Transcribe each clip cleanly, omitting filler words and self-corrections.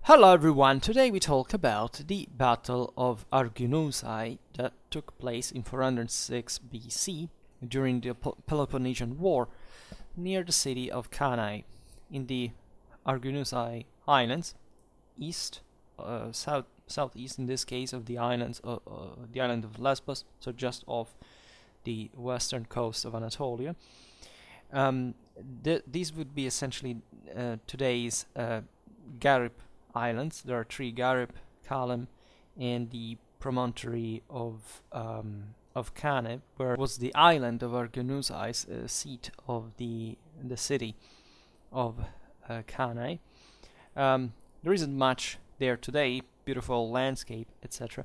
Hello everyone, today we talk about the Battle of Arginusae that took place in 406 BC during the Peloponnesian War near the city of Cannae in the Arginusae Islands, southeast in this case of the islands, the island of Lesbos, so just off the western coast of Anatolia. These would be essentially today's Garib Islands. There are three: Garib, Kalem, and the promontory of Cannae, where was the island of Arginusae, seat of the city of Cannae. There isn't much there today, beautiful landscape, etc.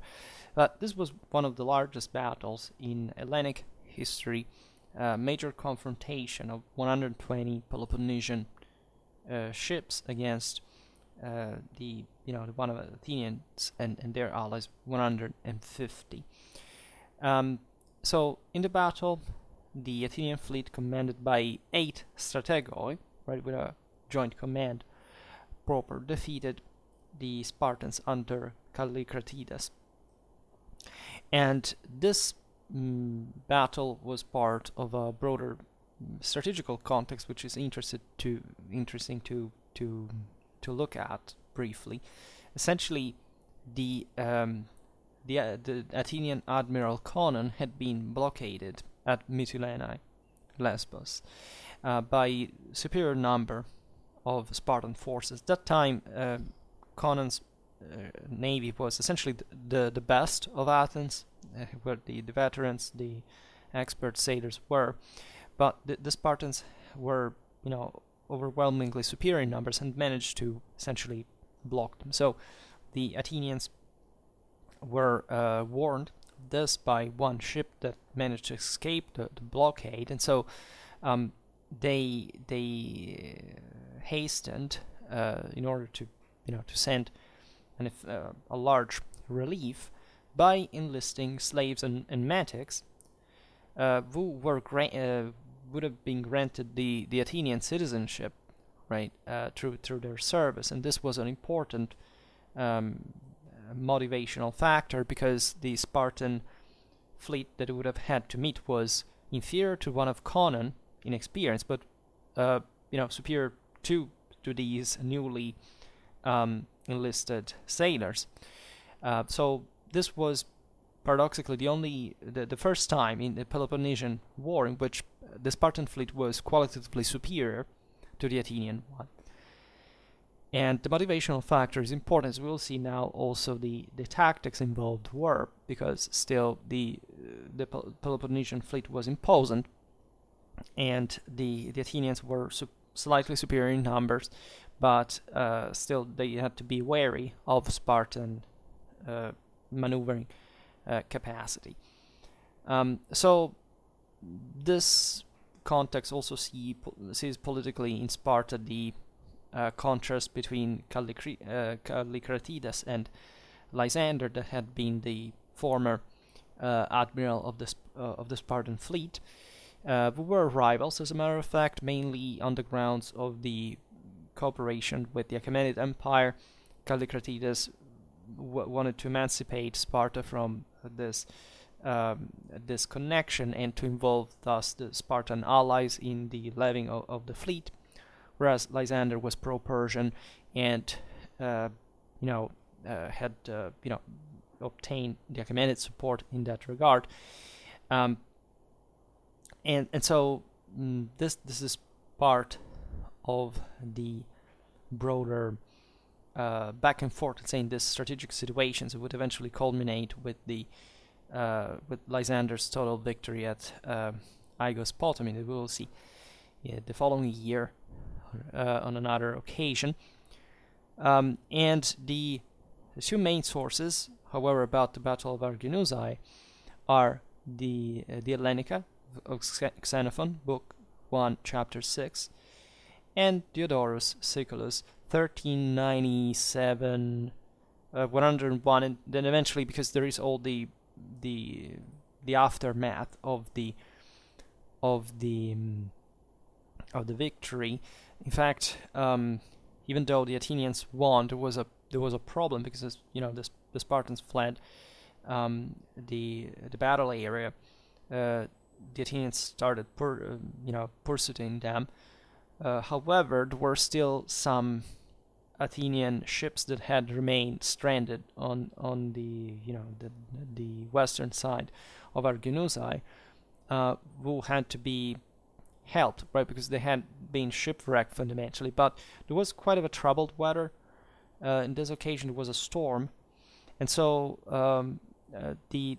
But this was one of the largest battles in Hellenic history. Major confrontation of 120 Peloponnesian ships against the one of the Athenians and their allies, 150. So in the battle, the Athenian fleet, commanded by 8 strategoi, right, with a joint command proper, defeated the Spartans under Callicratidas. And this battle was part of a broader strategical context, which is interesting to look at briefly. Essentially, the Athenian admiral Conon had been blockaded at Mytilene, Lesbos, by superior number of Spartan forces. At that time, Conon's navy was essentially the best of Athens, where the veterans, the expert sailors were, but the Spartans were, overwhelmingly superior in numbers and managed to essentially block them. So the Athenians were warned this by one ship that managed to escape the blockade, and so they hastened in order to send a large relief by enlisting slaves and metics who were would have been granted the Athenian citizenship, right, through their service. And this was an important motivational factor, because the Spartan fleet that it would have had to meet was inferior to one of Conon in experience, but superior to these newly enlisted sailors. So this was paradoxically the first time in the Peloponnesian War in which the Spartan fleet was qualitatively superior to the Athenian one. And the motivational factor is important, as we'll see now. Also, the tactics involved were, because still the Peloponnesian fleet was imposing, and the Athenians were slightly superior in numbers, but still they had to be wary of Spartan maneuvering capacity. So this context also sees politically in Sparta the contrast between Callicratidas and Lysander, that had been the former admiral of the Spartan fleet, who were rivals, as a matter of fact, mainly on the grounds of the cooperation with the Achaemenid Empire. Callicratidas wanted to emancipate Sparta from this connection and to involve thus the Spartan allies in the levying of the fleet, whereas Lysander was pro-Persian and had obtained the Achaemenid support in that regard. And so this is part of the broader back and forth, saying this strategic situations would eventually culminate with Lysander's total victory at Aigospotamine, that we will see the following year on another occasion. And the two main sources, however, about the Battle of Arginusae are the Hellenica of Xenophon, Book 1, Chapter 6, and Diodorus Siculus, 1397, 101, and then eventually, because there is all the aftermath of the victory. In fact, even though the Athenians won, there was a there was a problem because the Spartans fled the battle area. The Athenians started pursuing them. However, there were still some Athenian ships that had remained stranded on the western side of Arginusae, who had to be helped, right? Because they had been shipwrecked fundamentally. But there was quite of a troubled weather. In this occasion, there was a storm, and so the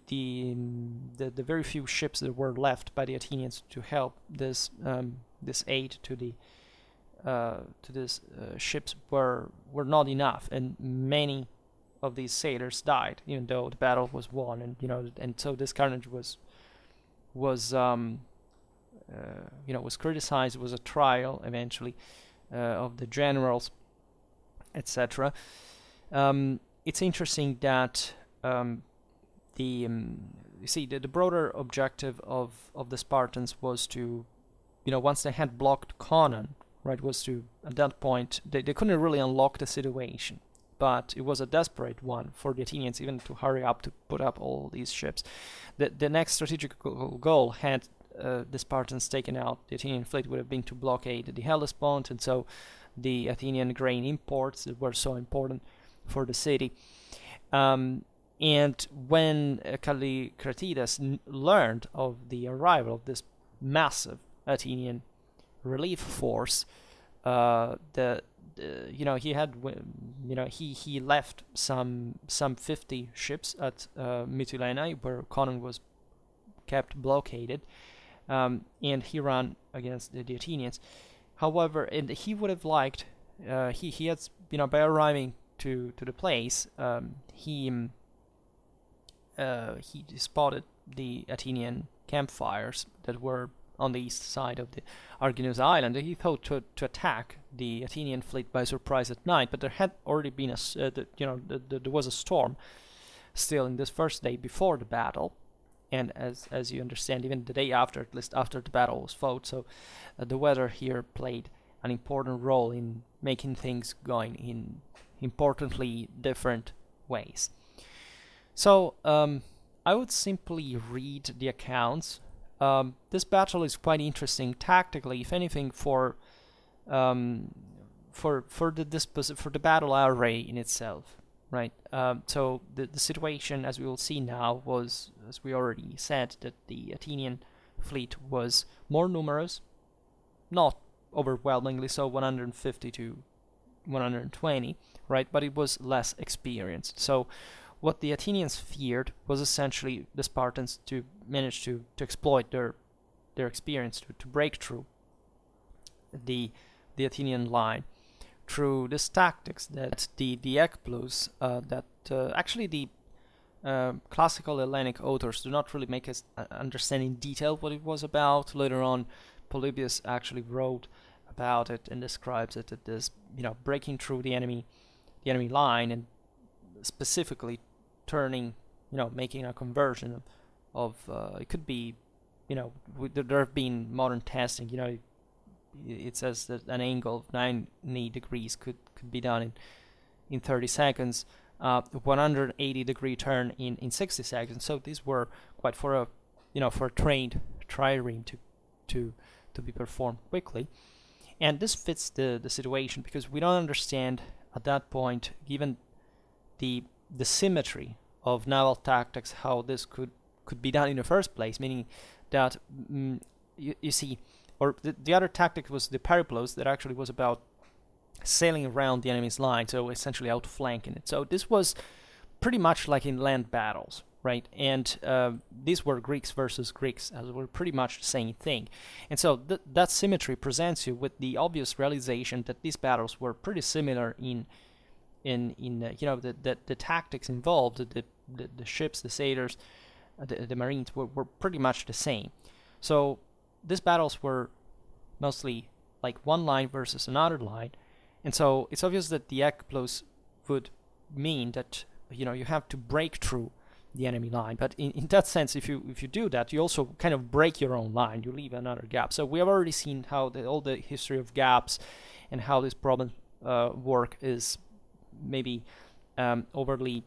very few ships that were left by the Athenians to help this aid to these ships were not enough, and many of these sailors died, even though the battle was won, and so this carnage was criticized. It was a trial eventually of the generals, etc. It's interesting that you see the broader objective of the Spartans was to, once they had blocked Conon, right, was to, at that point, they couldn't really unlock the situation, but it was a desperate one for the Athenians even to hurry up to put up all these ships. The next strategic goal, had the Spartans taken out the Athenian fleet, would have been to blockade the Hellespont, and so the Athenian grain imports that were so important for the city. And when Callicratidas learned of the arrival of this massive Athenian relief force, he left some 50 ships at Mytilene, where Conon was kept blockaded, and he ran against the Athenians. However, and he would have liked, he had, by arriving to the place, he spotted the Athenian campfires that were on the east side of the Arginus Island. He thought to attack the Athenian fleet by surprise at night, but there had already been there was a storm still in this first day before the battle, and as you understand, even the day after, at least after the battle was fought. So the weather here played an important role in making things going in importantly different ways. So I would simply read the accounts. This battle is quite interesting tactically, if anything, for the battle array in itself, right? So the situation, as we will see now, was, as we already said, that the Athenian fleet was more numerous, not overwhelmingly so, 150 to 120, right? But it was less experienced. So what the Athenians feared was essentially the Spartans to manage to exploit their experience, to break through the Athenian line through this tactics that the Ekplus, actually the classical Hellenic authors do not really make us understand in detail what it was about. Later on, Polybius actually wrote about it and describes it as breaking through the enemy line, and specifically turning, making a conversion of it could be, there have been modern testing, it says that an angle of 90 degrees could be done in 30 seconds, 180 degree turn in 60 seconds. So these were quite for a trained trireme to be performed quickly. And this fits the situation, because we don't understand at that point, given the symmetry of naval tactics, how this could be done in the first place, meaning that you see, or the other tactic was the periplos, that actually was about sailing around the enemy's line, so essentially outflanking it. So this was pretty much like in land battles, right? And these were Greeks versus Greeks, as were pretty much the same thing. And so that symmetry presents you with the obvious realization that these battles were pretty similar in the tactics involved, the ships, the sailors, the marines were pretty much the same. So these battles were mostly like one line versus another line, and so it's obvious that the Ekplus would mean that you have to break through the enemy line. But in that sense, if you do that, you also kind of break your own line. You leave another gap. So we have already seen how all the history of gaps and how this problem work is maybe overly,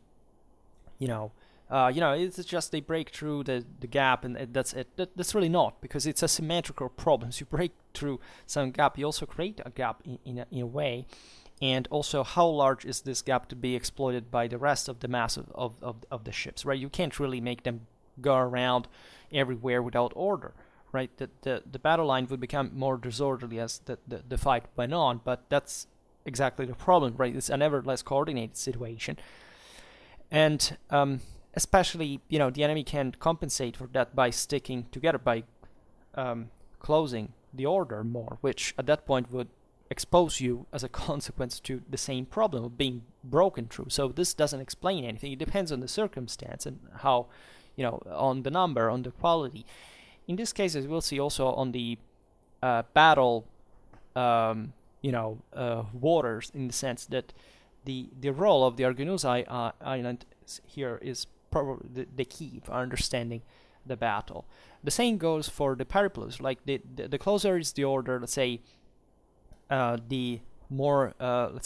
it's just they break through the gap and that's it. That's really not, because it's a symmetrical problem. So you break through some gap, you also create a gap in a way. And also, how large is this gap to be exploited by the rest of the mass of the ships, right? You can't really make them go around everywhere without order, right? The battle line would become more disorderly as the fight went on, but that's exactly the problem, right? It's a never less coordinated situation. And especially, the enemy can compensate for that by sticking together, by closing the order more, which at that point would expose you as a consequence to the same problem of being broken through. So this doesn't explain anything. It depends on the circumstance and how, on the number, on the quality. In this case, as we'll see also on the battle, waters, in the sense that the role of the Arginusae island here is probably the key for understanding the battle. The same goes for the periplus. Like the closer is the order, let's say, the more, the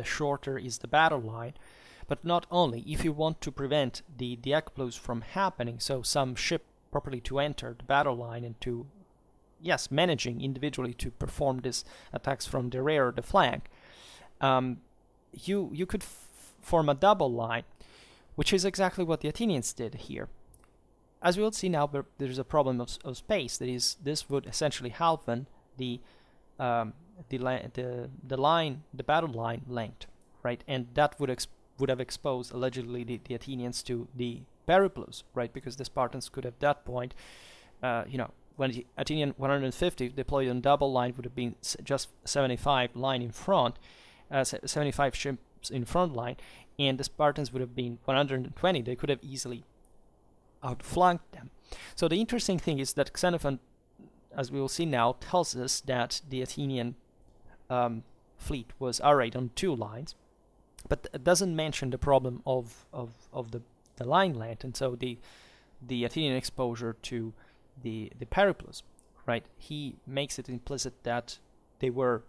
shorter is the battle line. But not only, if you want to prevent the ekplus from happening, so some ship properly to enter the battle line and to, managing individually to perform these attacks from the rear or the flank, you could form a double line, which is exactly what the Athenians did here. As we'll see now, there's a problem of space. That is, this would essentially halven the battle line length, right? And that would have exposed allegedly the Athenians to the periplus, right? Because the Spartans could at that point, when the Athenian 150 deployed on double line would have been just 75 line in front, 75 ships in front line, and the Spartans would have been 120. They could have easily outflanked them. So the interesting thing is that Xenophon, as we will see now, tells us that the Athenian fleet was arrayed on two lines, but it doesn't mention the problem of the line length, and so the Athenian exposure to the periplus, right? He makes it implicit that they were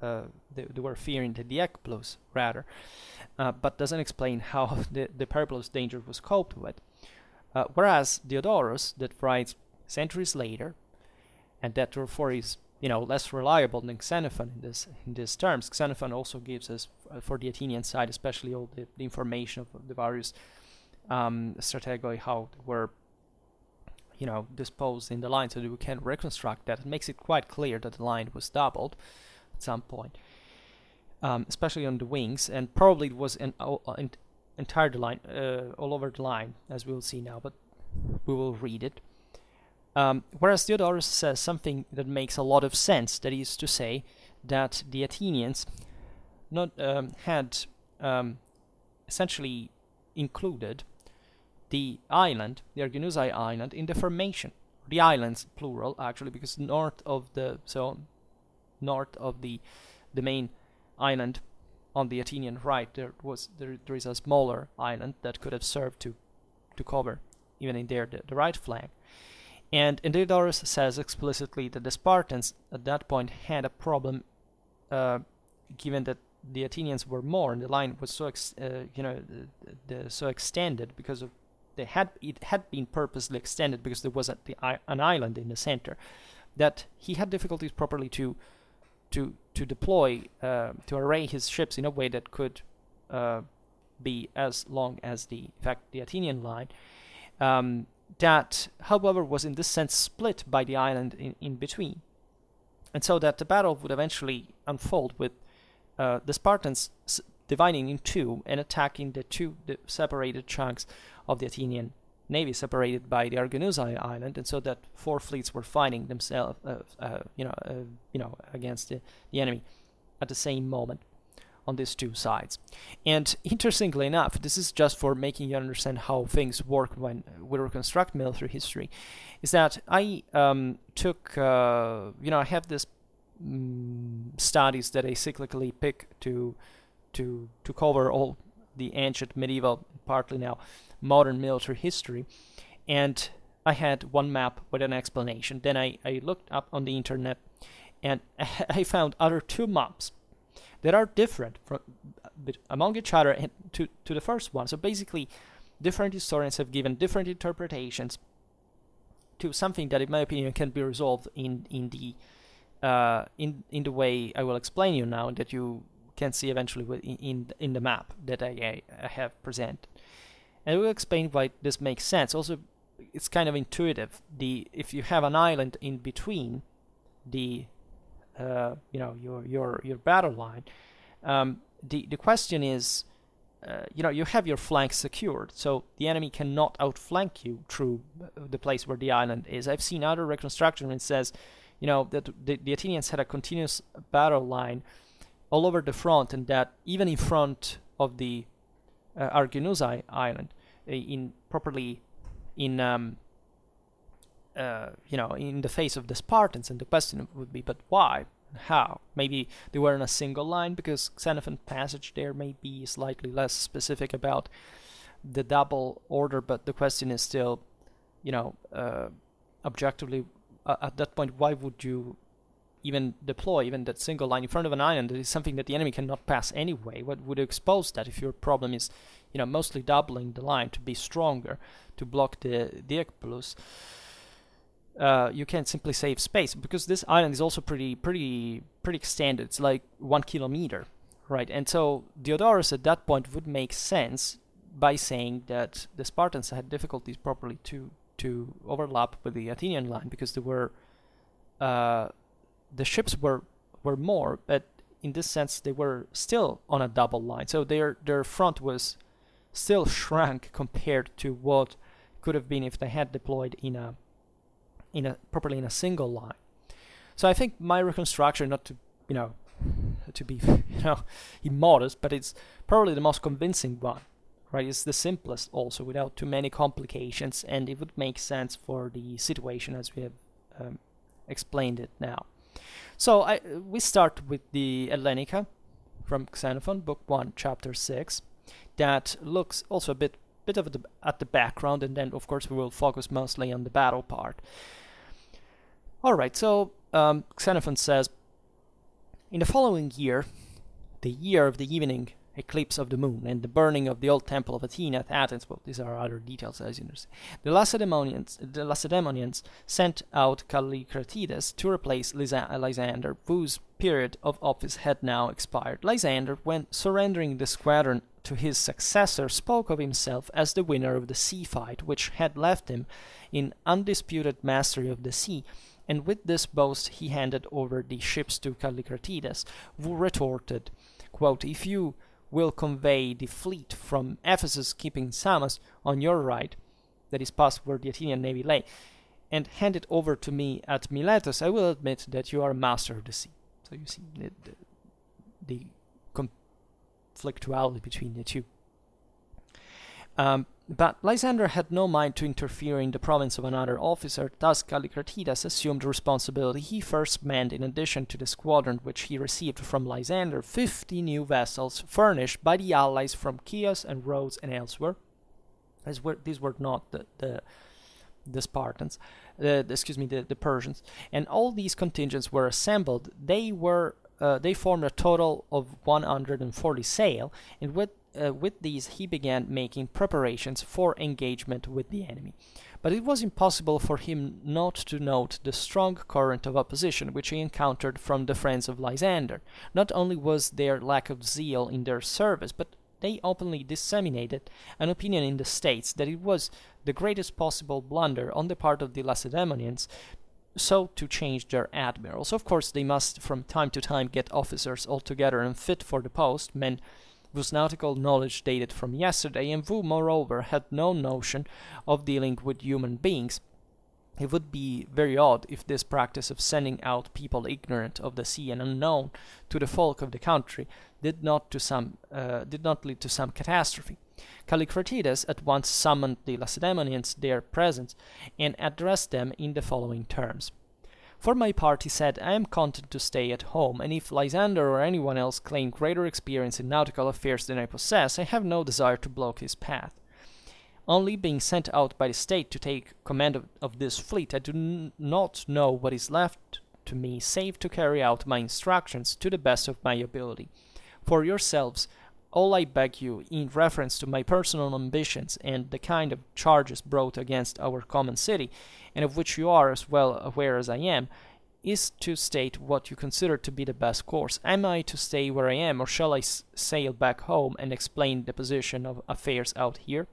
fearing the ekplus rather, but doesn't explain how the periplus danger was coped with. Whereas Diodorus, that writes centuries later, and that therefore is less reliable than Xenophon in these terms. Xenophon also gives us, for the Athenian side, especially all the information of the various strategoi, how they were disposed in the line, so that we can reconstruct that. It makes it quite clear that the line was doubled at some point, especially on the wings, and probably it was entire the line, all over the line, as we will see now, but we will read it. Whereas Diodorus says something that makes a lot of sense, that is to say that the Athenians had essentially included the island, the Arginusae island, in the formation. The islands, plural, actually, because north of the main island on the Athenian right, there is a smaller island that could have served to cover, even in there, the right flank. And Diodorus says explicitly that the Spartans at that point had a problem, given that the Athenians were more, and the line was so so extended because of it had been purposely extended because there was an island in the center, that he had difficulties properly to deploy, to array his ships in a way that could be as long as the Athenian line. That, however, was in this sense split by the island in between, and so that the battle would eventually unfold with the Spartans dividing in two and attacking the separated chunks of the Athenian navy, separated by the Arginusae island, and so that four fleets were fighting themselves, against the enemy at the same moment on these two sides. And interestingly enough, this is just for making you understand how things work when we reconstruct military history, is that I took, I have this studies that I cyclically pick to cover all the ancient, medieval, partly now modern military history, and I had one map with an explanation. Then I looked up on the internet, and I found other two maps that are different among each other and to the first one. So basically, different historians have given different interpretations to something that, in my opinion, can be resolved in the way I will explain you now, and that you can see eventually in the map that I have presented. And I will explain why this makes sense. Also, it's kind of intuitive. If you have an island in between the your battle line, the question is, you have your flanks secured, so the enemy cannot outflank you through the place where the island is. I've seen other reconstruction which says, that the Athenians had a continuous battle line all over the front, and that even in front of the Arginusae island, in the face of the Spartans. And the question would be, but why? How? Maybe they were in a single line, because Xenophon passage there may be slightly less specific about the double order, but the question is still, objectively, at that point, why would you even deploy even that single line in front of an island? That is something that the enemy cannot pass anyway. What would expose that if your problem is, mostly doubling the line to be stronger, to block the Ecpolus? You can't simply save space, because this island is also pretty extended. It's like 1 kilometer, right? And so Diodorus at that point would make sense by saying that the Spartans had difficulties properly to overlap with the Athenian line, because they were the ships were more, but in this sense they were still on a double line. So their front was still shrunk compared to what could have been if they had deployed properly in a single line. So I think my reconstruction, not to be immodest, but it's probably the most convincing one, right? It's the simplest also, without too many complications, and it would make sense for the situation as we have explained it now. So we start with the Hellenica from Xenophon, book 1, chapter 6, that looks also a bit at the background, and then of course we will focus mostly on the battle part. Alright, so Xenophon says, in the following year, the year of the evening eclipse of the moon and the burning of the old temple of Athena at Athens, well, these are other details as you understand, the Lacedaemonians sent out Callicratides to replace Lysander, whose period of office had now expired. Lysander, when surrendering the squadron to his successor, spoke of himself as the winner of the sea fight, which had left him in undisputed mastery of the sea, and with this boast he handed over the ships to Callicratides, who retorted, quote, "If you will convey the fleet from Ephesus, keeping Samos on your right," that is past where the Athenian navy lay, "and hand it over to me at Miletus, I will admit that you are master of the sea." So you see the conflictuality between the two. But Lysander had no mind to interfere in the province of another officer. Thus Callicratides assumed responsibility. He first manned, in addition to the squadron which he received from Lysander, 50 new vessels furnished by the allies from Chios and Rhodes and elsewhere. These were not the Spartans, the Persians, and all these contingents were assembled. They formed a total of 140 sail, and with these he began making preparations for engagement with the enemy. But it was impossible for him not to note the strong current of opposition which he encountered from the friends of Lysander. Not only was there lack of zeal in their service, but they openly disseminated an opinion in the states that it was the greatest possible blunder on the part of the Lacedaemonians so to change their admirals. Of course, they must from time to time get officers altogether unfit for the post, men whose nautical knowledge dated from yesterday, and who, moreover, had no notion of dealing with human beings. It would be very odd if this practice of sending out people ignorant of the sea and unknown to the folk of the country did not lead to some catastrophe. Callicratides at once summoned the Lacedaemonians to their presence and addressed them in the following terms. "For my part," he said, "I am content to stay at home, and if Lysander or anyone else claim greater experience in nautical affairs than I possess, I have no desire to block his path. Only being sent out by the state to take command of this fleet, I do not know what is left to me save to carry out my instructions to the best of my ability. For yourselves, all I beg you, in reference to my personal ambitions and the kind of charges brought against our common city, and of which you are as well aware as I am, is to state what you consider to be the best course. Am I to stay where I am, or shall I sail back home and explain the position of affairs out here?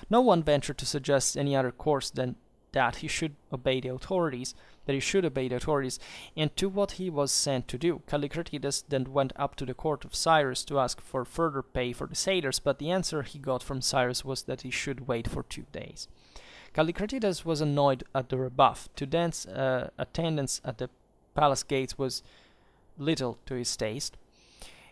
No one ventured to suggest any other course than that he should obey the authorities, and to what he was sent to do. Callicratidas then went up to the court of Cyrus to ask for further pay for the sailors, but the answer he got from Cyrus was that he should wait for 2 days. Callicratidas was annoyed at the rebuff. To dance attendance at the palace gates was little to his taste.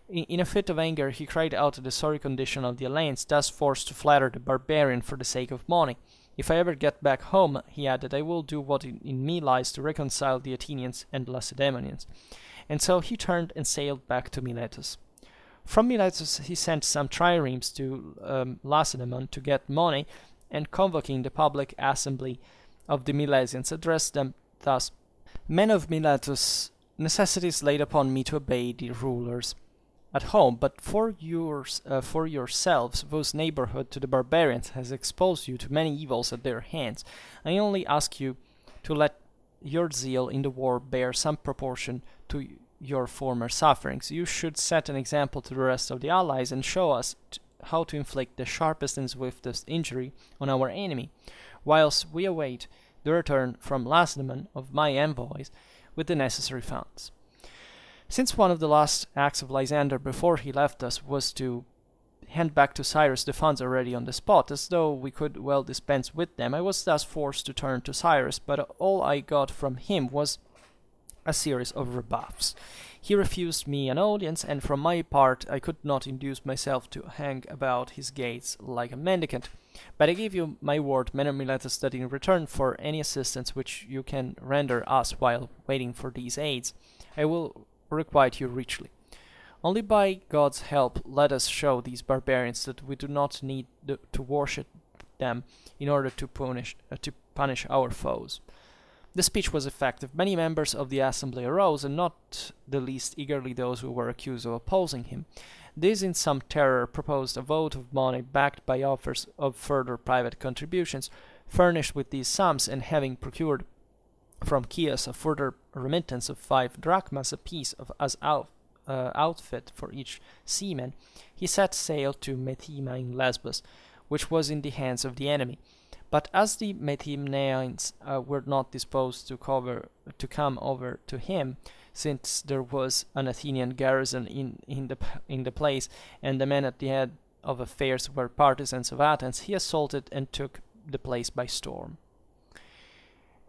In a fit of anger, he cried out the sorry condition of the alliance, thus forced to flatter the barbarian for the sake of money. If I ever get back home, he added, I will do what in me lies to reconcile the Athenians and the Lacedaemonians. And so he turned and sailed back to Miletus. From Miletus he sent some triremes to Lacedaemon to get money, and convoking the public assembly of the Milesians, addressed them thus: Men of Miletus, necessity is laid upon me to obey the rulers at home, but for yourselves, whose neighborhood to the barbarians has exposed you to many evils at their hands, I only ask you to let your zeal in the war bear some proportion to your former sufferings. You should set an example to the rest of the allies, and show us how to inflict the sharpest and swiftest injury on our enemy, whilst we await the return from Lacedaemon of my envoys with the necessary funds. Since one of the last acts of Lysander before he left us was to hand back to Cyrus the funds already on the spot, as though we could well dispense with them, I was thus forced to turn to Cyrus, but all I got from him was a series of rebuffs. He refused me an audience, and from my part I could not induce myself to hang about his gates like a mendicant. But I give you my word, men of Miletus, that in return for any assistance which you can render us while waiting for these aids, I will requite you richly. Only by God's help let us show these barbarians that we do not need to worship them in order to punish our foes. The speech was effective. Many members of the assembly arose, and not the least eagerly those who were accused of opposing him. These, in some terror, proposed a vote of money backed by offers of further private contributions. Furnished with these sums, and having procured from Chios a further remittance of 5 drachmas apiece as outfit for each seaman, he set sail to Methima in Lesbos, which was in the hands of the enemy. But as the Methymnians were not disposed to come over to him, since there was an Athenian garrison in the place, and the men at the head of affairs were partisans of Athens, he assaulted and took the place by storm.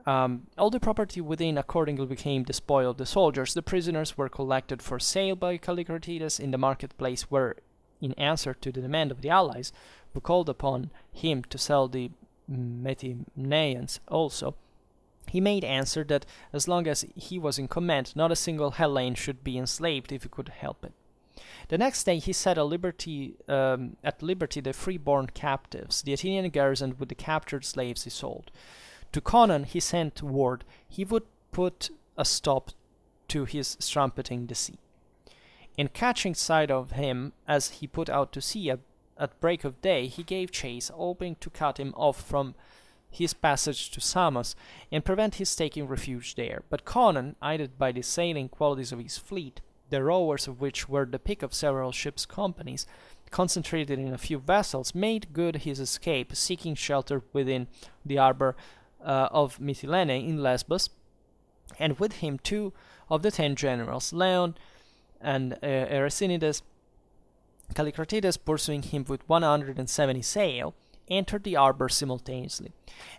All the property within accordingly became the spoil of the soldiers. The prisoners were collected for sale by Callicratidas in the marketplace, where, in answer to the demand of the allies, who called upon him to sell the Methymnians also, he made answer that as long as he was in command, not a single Hellene should be enslaved if he could help it. The next day he set at liberty the free-born captives. The Athenian garrison with the captured slaves he sold. To Conon he sent word he would put a stop to his trumpeting the sea. In catching sight of him as he put out to sea at break of day, he gave chase, hoping to cut him off from his passage to Samos, and prevent his taking refuge there. But Conon, aided by the sailing qualities of his fleet, the rowers of which were the pick of several ships' companies, concentrated in a few vessels, made good his escape, seeking shelter within the harbour of Mytilene in Lesbos, and with him 2 of the 10 generals, Leon and Erycinides. Callicratidas, pursuing him with 170 sail, entered the harbour simultaneously,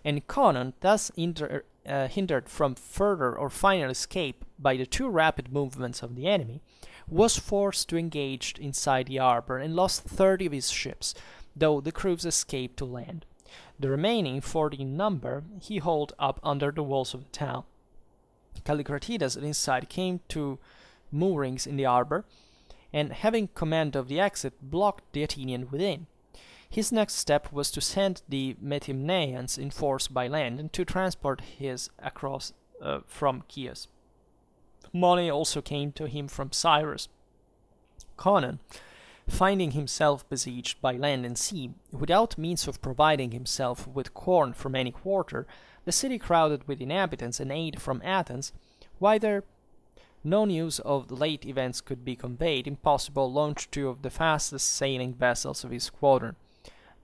and Conon, thus hindered from further or final escape by the too rapid movements of the enemy, was forced to engage inside the harbour, and lost 30 of his ships, though the crews escaped to land. The remaining 40 in number he hauled up under the walls of the town. Callicratidas inside came to moorings in the harbour, and having command of the exit, blocked the Athenian within. His next step was to send the Methymnians in force by land, and to transport his across from Chios. Money also came to him from Cyrus, Conon, finding himself besieged by land and sea, without means of providing himself with corn from any quarter, the city crowded with inhabitants and aid from Athens, whither no news of the late events could be conveyed, impossible launched two of the fastest sailing vessels of his squadron.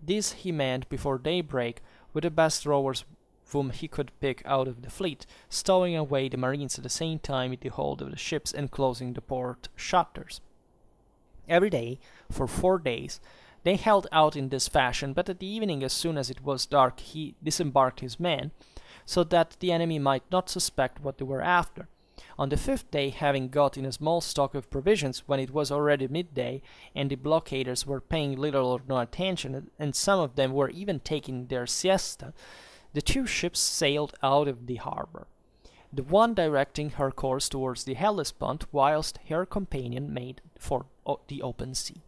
This he manned before daybreak with the best rowers whom he could pick out of the fleet, stowing away the marines at the same time in the hold of the ships and closing the port shutters. Every day, for 4 days, they held out in this fashion, but at the evening, as soon as it was dark, he disembarked his men, so that the enemy might not suspect what they were after. On the 5th day, having got in a small stock of provisions, when it was already midday, and the blockaders were paying little or no attention, and some of them were even taking their siesta, the two ships sailed out of the harbor, the one directing her course towards the Hellespont, whilst her companion made for the open sea.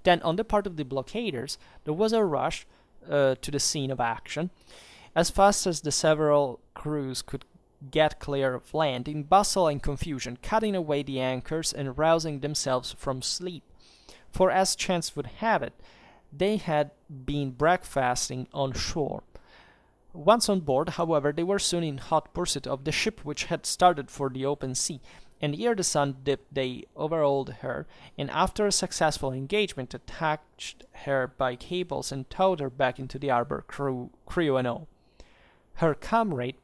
Then, on the part of the blockaders, there was a rush to the scene of action. As fast as the several crews could get clear of land, in bustle and confusion, cutting away the anchors and rousing themselves from sleep. For as chance would have it, they had been breakfasting on shore. Once on board, however, they were soon in hot pursuit of the ship which had started for the open sea, and ere the sun dipped they overhauled her, and after a successful engagement attached her by cables and towed her back into the harbor, crew and all. Her comrade,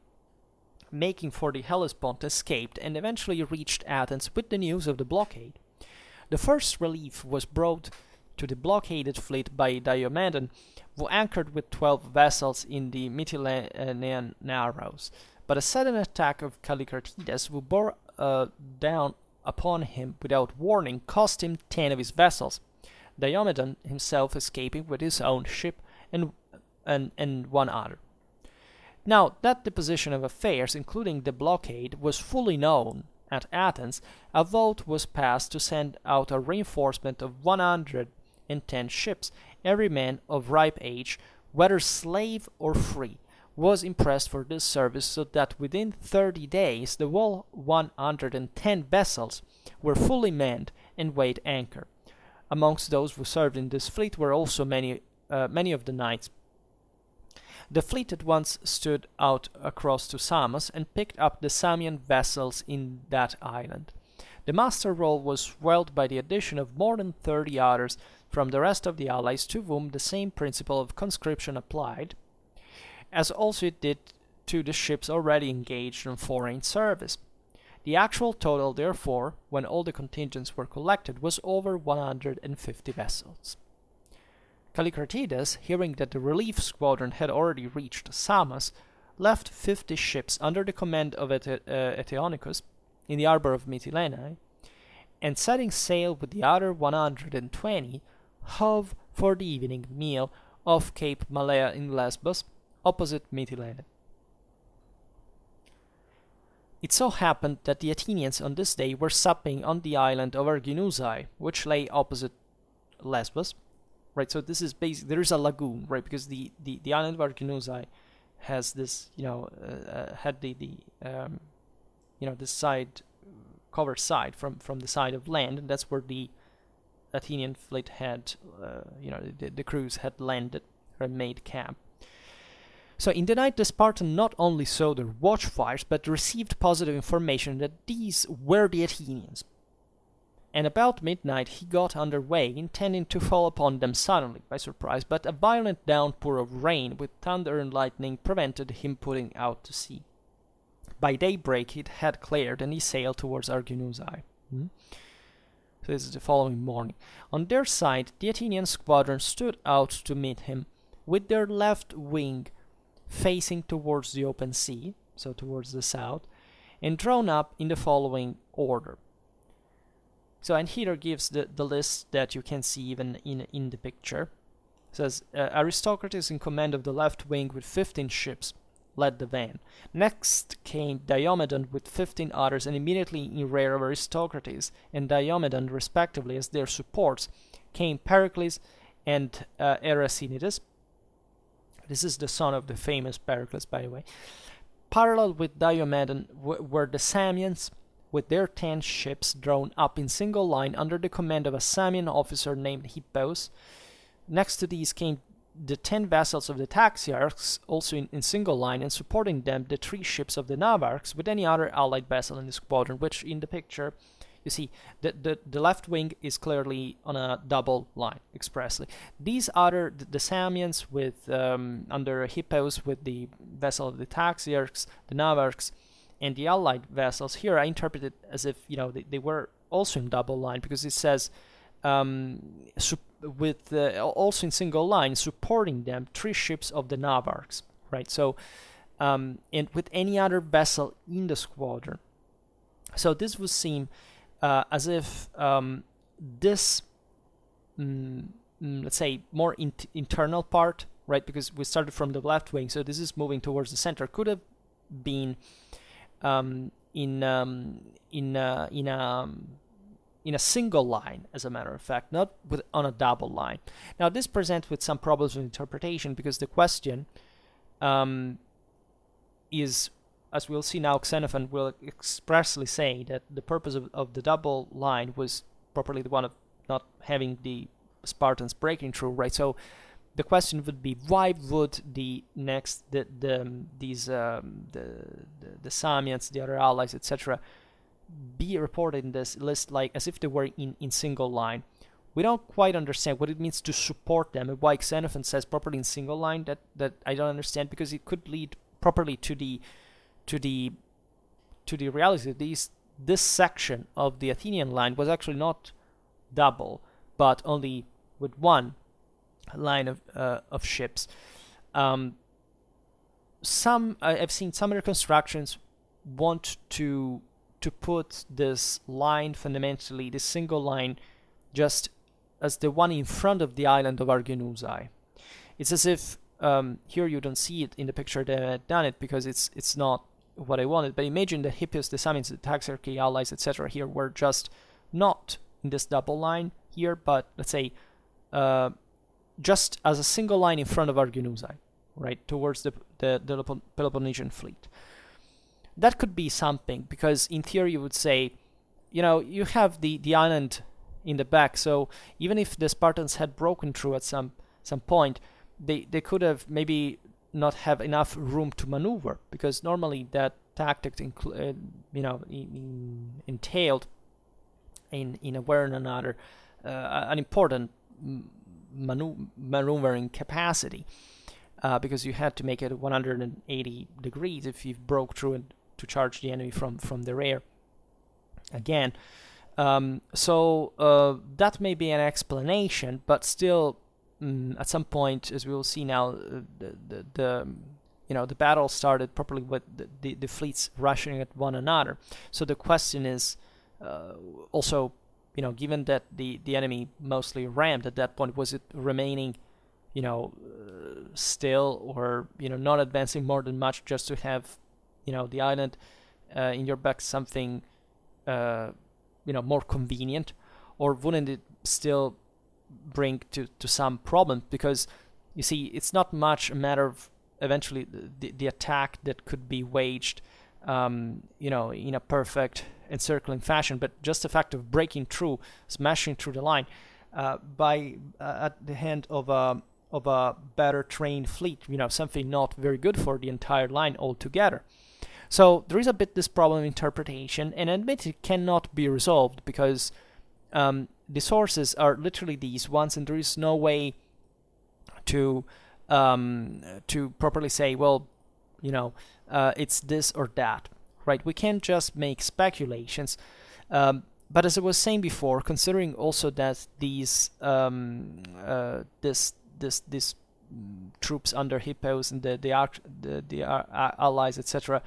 making for the Hellespont, escaped, and eventually reached Athens with the news of the blockade. The first relief was brought to the blockaded fleet by Diomedon, who anchored with 12 vessels in the Mytilenean Narrows. But a sudden attack of Callicratidas, who bore down upon him without warning, cost him 10 of his vessels, Diomedon himself escaping with his own ship and one other. Now that the position of affairs, including the blockade, was fully known at Athens, a vote was passed to send out a reinforcement of 110 ships. Every man of ripe age, whether slave or free, was impressed for this service, so that within 30 days the whole 110 vessels were fully manned and weighed anchor. Amongst those who served in this fleet were also many of the knights. The fleet at once stood out across to Samos and picked up the Samian vessels in that island. The master roll was swelled by the addition of more than 30 others from the rest of the allies, to whom the same principle of conscription applied, as also it did to the ships already engaged in foreign service. The actual total, therefore, when all the contingents were collected, was over 150 vessels. Callicratidas, hearing that the relief squadron had already reached Samos, left 50 ships under the command of Eteonicus in the harbor of Mytilene, and setting sail with the other 120, hove for the evening meal off Cape Malea in Lesbos, opposite Mytilene. It so happened that the Athenians on this day were supping on the island of Arginusae, which lay opposite Lesbos. Right, so this is basically, there is a lagoon, right, because the island of Arginusae has this, had this side, covered side from the side of land, and that's where the Athenian fleet had, the crews had landed or made camp. So in the night, the Spartan not only saw their watchfires, but received positive information that these were the Athenians. And about midnight he got under way, intending to fall upon them suddenly by surprise, but a violent downpour of rain with thunder and lightning prevented him putting out to sea. By daybreak it had cleared, and he sailed towards Arginusae. So this is the following morning. On their side, the Athenian squadron stood out to meet him, with their left wing facing towards the open sea, so towards the south, and drawn up in the following order. So, and here gives the list that you can see even in the picture. It says, Aristocrates in command of the left wing with 15 ships led the van. Next came Diomedon with 15 others, and immediately in rear of Aristocrates and Diomedon, respectively, as their supports, came Pericles and Erasinides. This is the son of the famous Pericles, by the way. Parallel with Diomedon were the Samians, with their 10 ships drawn up in single line under the command of a Samian officer named Hippos. Next to these came the 10 vessels of the Taxiarchs, also in single line, and supporting them the 3 ships of the Navarchs with any other allied vessel in the squadron, which in the picture, you see, the left wing is clearly on a double line, expressly. These other, the Samians with, under Hippos with the vessel of the Taxiarchs, the Navarchs, and the allied vessels, here I interpret it as if, you know, they were also in double line, because it says, with also in single line, supporting them 3 ships of the Navarchs, right? So, and with any other vessel in the squadron. So this would seem as if this, let's say, more internal part, right? Because we started from the left wing, so this is moving towards the center. Could have been in a single line, as a matter of fact, not on a double line. Now, this presents with some problems with interpretation, because the question is, as we'll see now, Xenophon will expressly say that the purpose of the double line was properly the one of not having the Spartans breaking through, right? So the question would be, why would the Samians, the other allies, etc., be reported in this list like as if they were in single line? We don't quite understand what it means to support them, and why Xenophon says properly in single line. That I don't understand, because it could lead properly to the reality that this section of the Athenian line was actually not double, but only with one line of ships. I've seen some reconstructions want to put this line, fundamentally, this single line, just as the one in front of the island of Arginusae. It's as if, here you don't see it in the picture that I've done it, because it's not what I wanted, but imagine the Hippias, the Samians, the Taxiarchy allies, etc. here were just not in this double line here, but let's say just as a single line in front of Arginusae, right, towards the Peloponnesian fleet. That could be something, because in theory you would say, you know, you have the island in the back, so even if the Spartans had broken through at some point, they could have maybe not have enough room to maneuver, because normally that tactic entailed in a way or another an important maneuvering capacity, because you had to make it 180 degrees if you broke through and to charge the enemy from the rear again. So that may be an explanation, but still, at some point, as we will see now, the battle started properly with the fleets rushing at one another. So the question is also, given that the enemy mostly rammed at that point, was it remaining, still, or not advancing more than much, just to have the island in your back, something more convenient, or wouldn't it still bring to some problem? Because you see, it's not much a matter of eventually the attack that could be waged in a perfect encircling fashion, but just the fact of breaking through, smashing through the line by at the hand of a better trained fleet, something not very good for the entire line altogether. So there is a bit this problem of interpretation, and admit it cannot be resolved, because the sources are literally these ones, and there is no way to properly say, well, it's this or that, right? We can't just make speculations. But as I was saying before, considering also that these this troops under Hippos and the allies, etc.,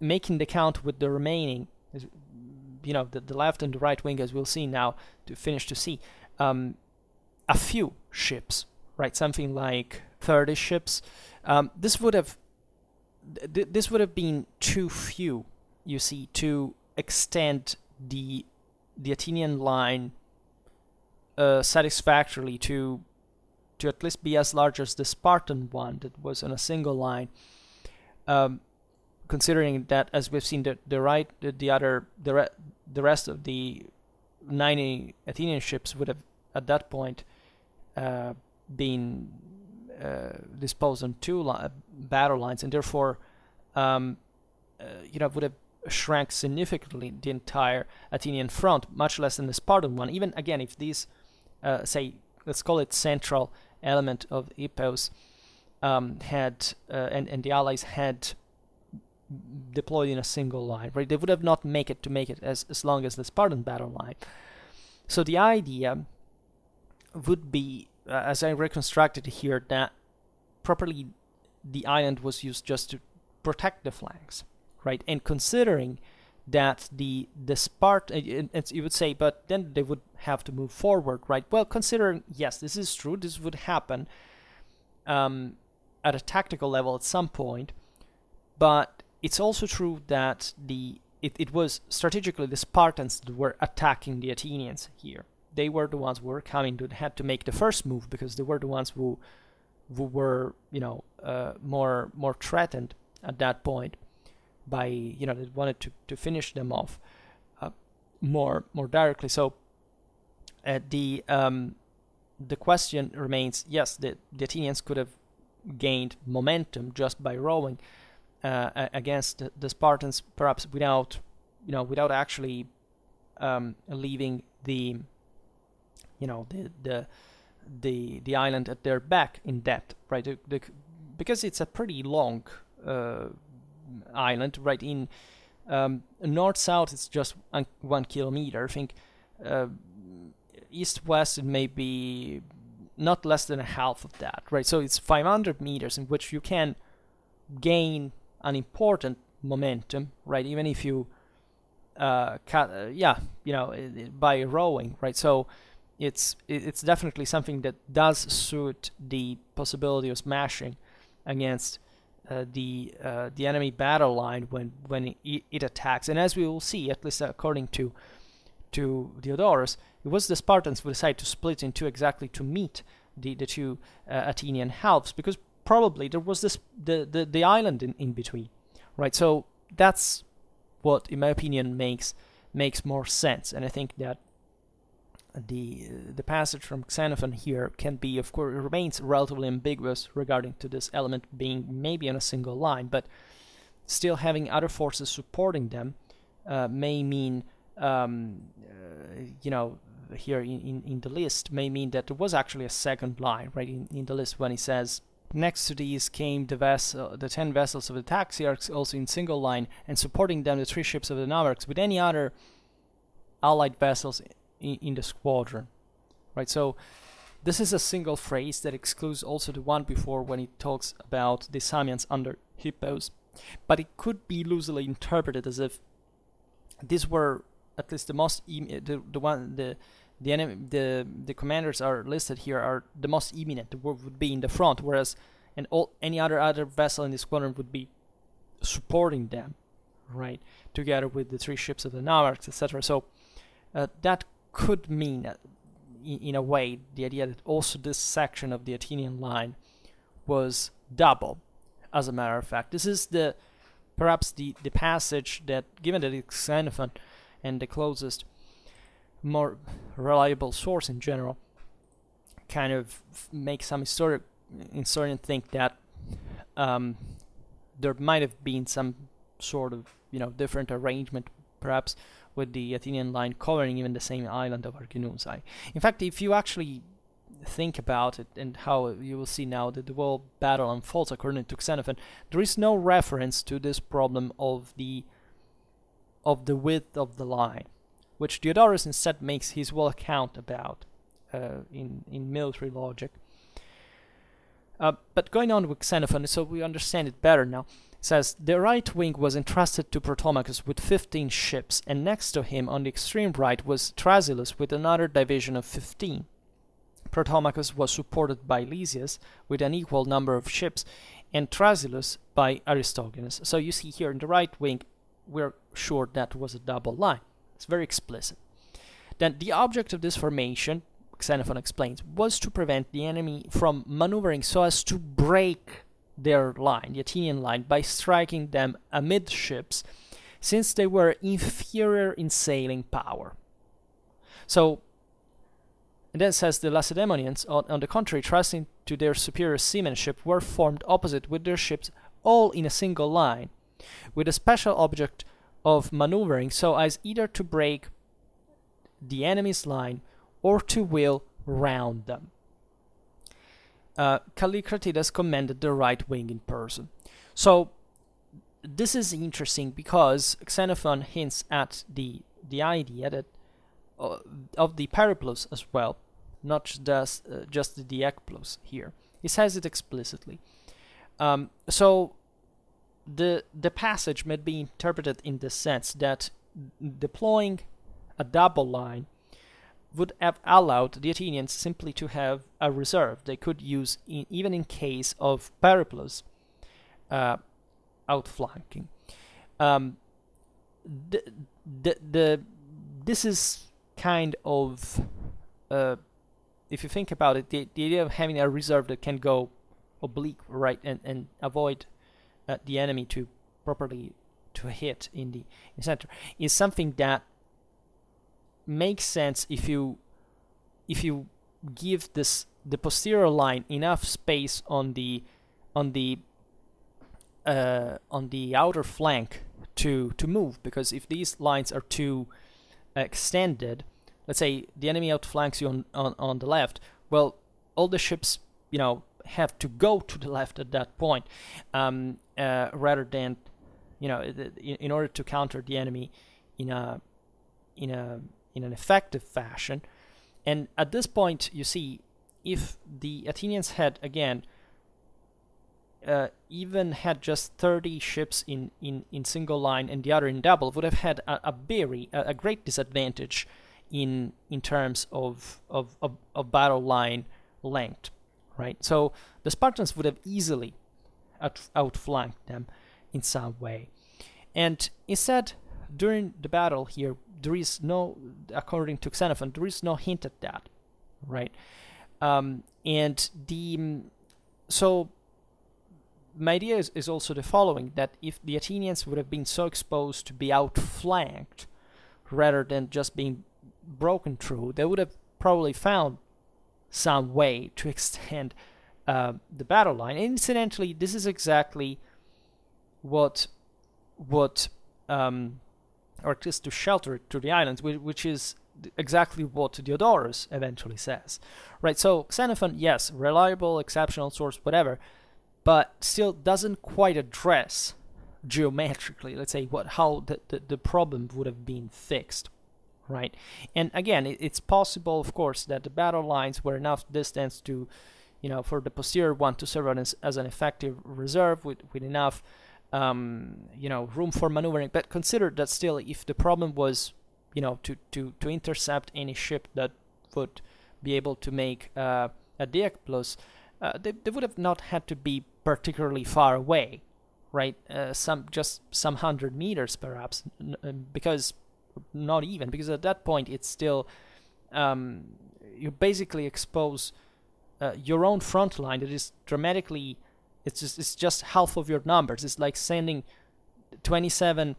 making the count with the remaining, the left and the right wing, as we'll see now, to see a few ships, right? Something like 30 ships. This would have been too few, you see, to extend the Athenian line satisfactorily to at least be as large as the Spartan one that was on a single line. considering that, as we've seen, the rest of the 90 Athenian ships would have at that point been disposed on two battle lines, and therefore would have shrank significantly the entire Athenian front, much less than the Spartan one. Even again, if these say, let's call it central element of Hippos had and the allies had deployed in a single line, right? They would have not make it as long as the Spartan battle line. So the idea would be, as I reconstructed here, that properly the island was used just to protect the flanks, right? And considering that the Spartan, you would say, but then they would have to move forward, right? Well, considering, yes, this is true, this would happen at a tactical level at some point, but it's also true that it was strategically the Spartans that were attacking the Athenians here. They were the ones who were coming to had to make the first move, because they were the ones who were more threatened at that point by they wanted to finish them off more directly. So the question remains: yes, the Athenians could have gained momentum just by rowing against the Spartans, perhaps without actually leaving the island at their back in depth, right? Because it's a pretty long island, right? In north-south, it's just 1 kilometer. I think east-west, it may be not less than a half of that, right? So it's 500 meters in which you can gain an important momentum, right? Even if you by rowing, right? So it's definitely something that does suit the possibility of smashing against the enemy battle line when it attacks. And as we will see, at least according to Diodorus, it was the Spartans who decided to split in two exactly to meet the two Athenian halves, because probably there was the island in between, right? So that's what, in my opinion, makes more sense. And I think that the passage from Xenophon here can be, of course, remains relatively ambiguous regarding to this element being maybe on a single line, but still having other forces supporting them may mean, here in the list, may mean that there was actually a second line, right, in the list, when he says, next to these came the 10 vessels of the Taxiarchs, also in single line, and supporting them the 3 ships of the Navarchs, with any other allied vessels in the squadron, right? So this is a single phrase that excludes also the one before when it talks about the Samians under Hippos, but it could be loosely interpreted as if these were at least the most the commanders are listed here are the most imminent, would be in the front, whereas any other vessel in the squadron would be supporting them, right, together with the 3 ships of the Navarchs, etc. So that could mean, in a way, the idea that also this section of the Athenian line was double. As a matter of fact, this is perhaps the passage that, given that it's Xenophon and the closest, more reliable source in general, kind of makes some historian think that there might have been some sort of different arrangement, perhaps, with the Athenian line covering even the same island of Arginusae. In fact, if you actually think about it, and how you will see now that the whole battle unfolds according to Xenophon, there is no reference to this problem of the width of the line, which Diodorus instead makes his whole account about in military logic. But going on with Xenophon, so we understand it better now, says the right wing was entrusted to Protomachus with 15 ships, and next to him on the extreme right was Thrasyllus with another division of 15. Protomachus was supported by Lysias with an equal number of ships, and Thrasyllus by Aristogenes. So you see here in the right wing, we're sure that was a double line. It's very explicit. Then the object of this formation, Xenophon explains, was to prevent the enemy from maneuvering so as to break their line, the Athenian line, by striking them amidships, since they were inferior in sailing power. So, and then says the Lacedaemonians, on the contrary, trusting to their superior seamanship, were formed opposite with their ships all in a single line, with a special object of maneuvering so as either to break the enemy's line or to wheel round them. Callicratidas commanded the right wing in person. So this is interesting because Xenophon hints at the idea that of the periplus as well, not just the diecplus here. He says it explicitly. So the passage may be interpreted in the sense that deploying a double line would have allowed the Athenians simply to have a reserve they could use even in case of periplus outflanking. This is kind of, if you think about it, the idea of having a reserve that can go oblique, right, and avoid the enemy to properly to hit in the center is something that makes sense if you give the posterior line enough space on the outer flank to move, because if these lines are too extended, let's say the enemy outflanks you on the left, well, all the ships have to go to the left at that point, rather than in order to counter the enemy in an effective fashion. And at this point, you see, if the Athenians had again even had just 30 ships in single line and the other in double, would have had a great disadvantage in terms of battle line length, right? So the Spartans would have easily outflanked them in some way, and instead during the battle here, there is no, according to Xenophon, there is no hint at that, right? So my idea is also the following, that if the Athenians would have been so exposed to be outflanked rather than just being broken through, they would have probably found some way to extend the battle line. And incidentally, this is exactly what or at least to shelter it to the islands, which is exactly what Diodorus eventually says, right? So Xenophon, yes, reliable, exceptional source, whatever, but still doesn't quite address geometrically, let's say, how the problem would have been fixed, right? And again, it's possible, of course, that the battle lines were enough distance to, for the posterior one to serve as an effective reserve with enough room for maneuvering. But consider that still, if the problem was, to intercept any ship that would be able to make a diecplus, they would have not had to be particularly far away, right? Some 100 meters perhaps, because at that point it's still you basically expose your own front line that is dramatically. It's just half of your numbers. It's like sending 27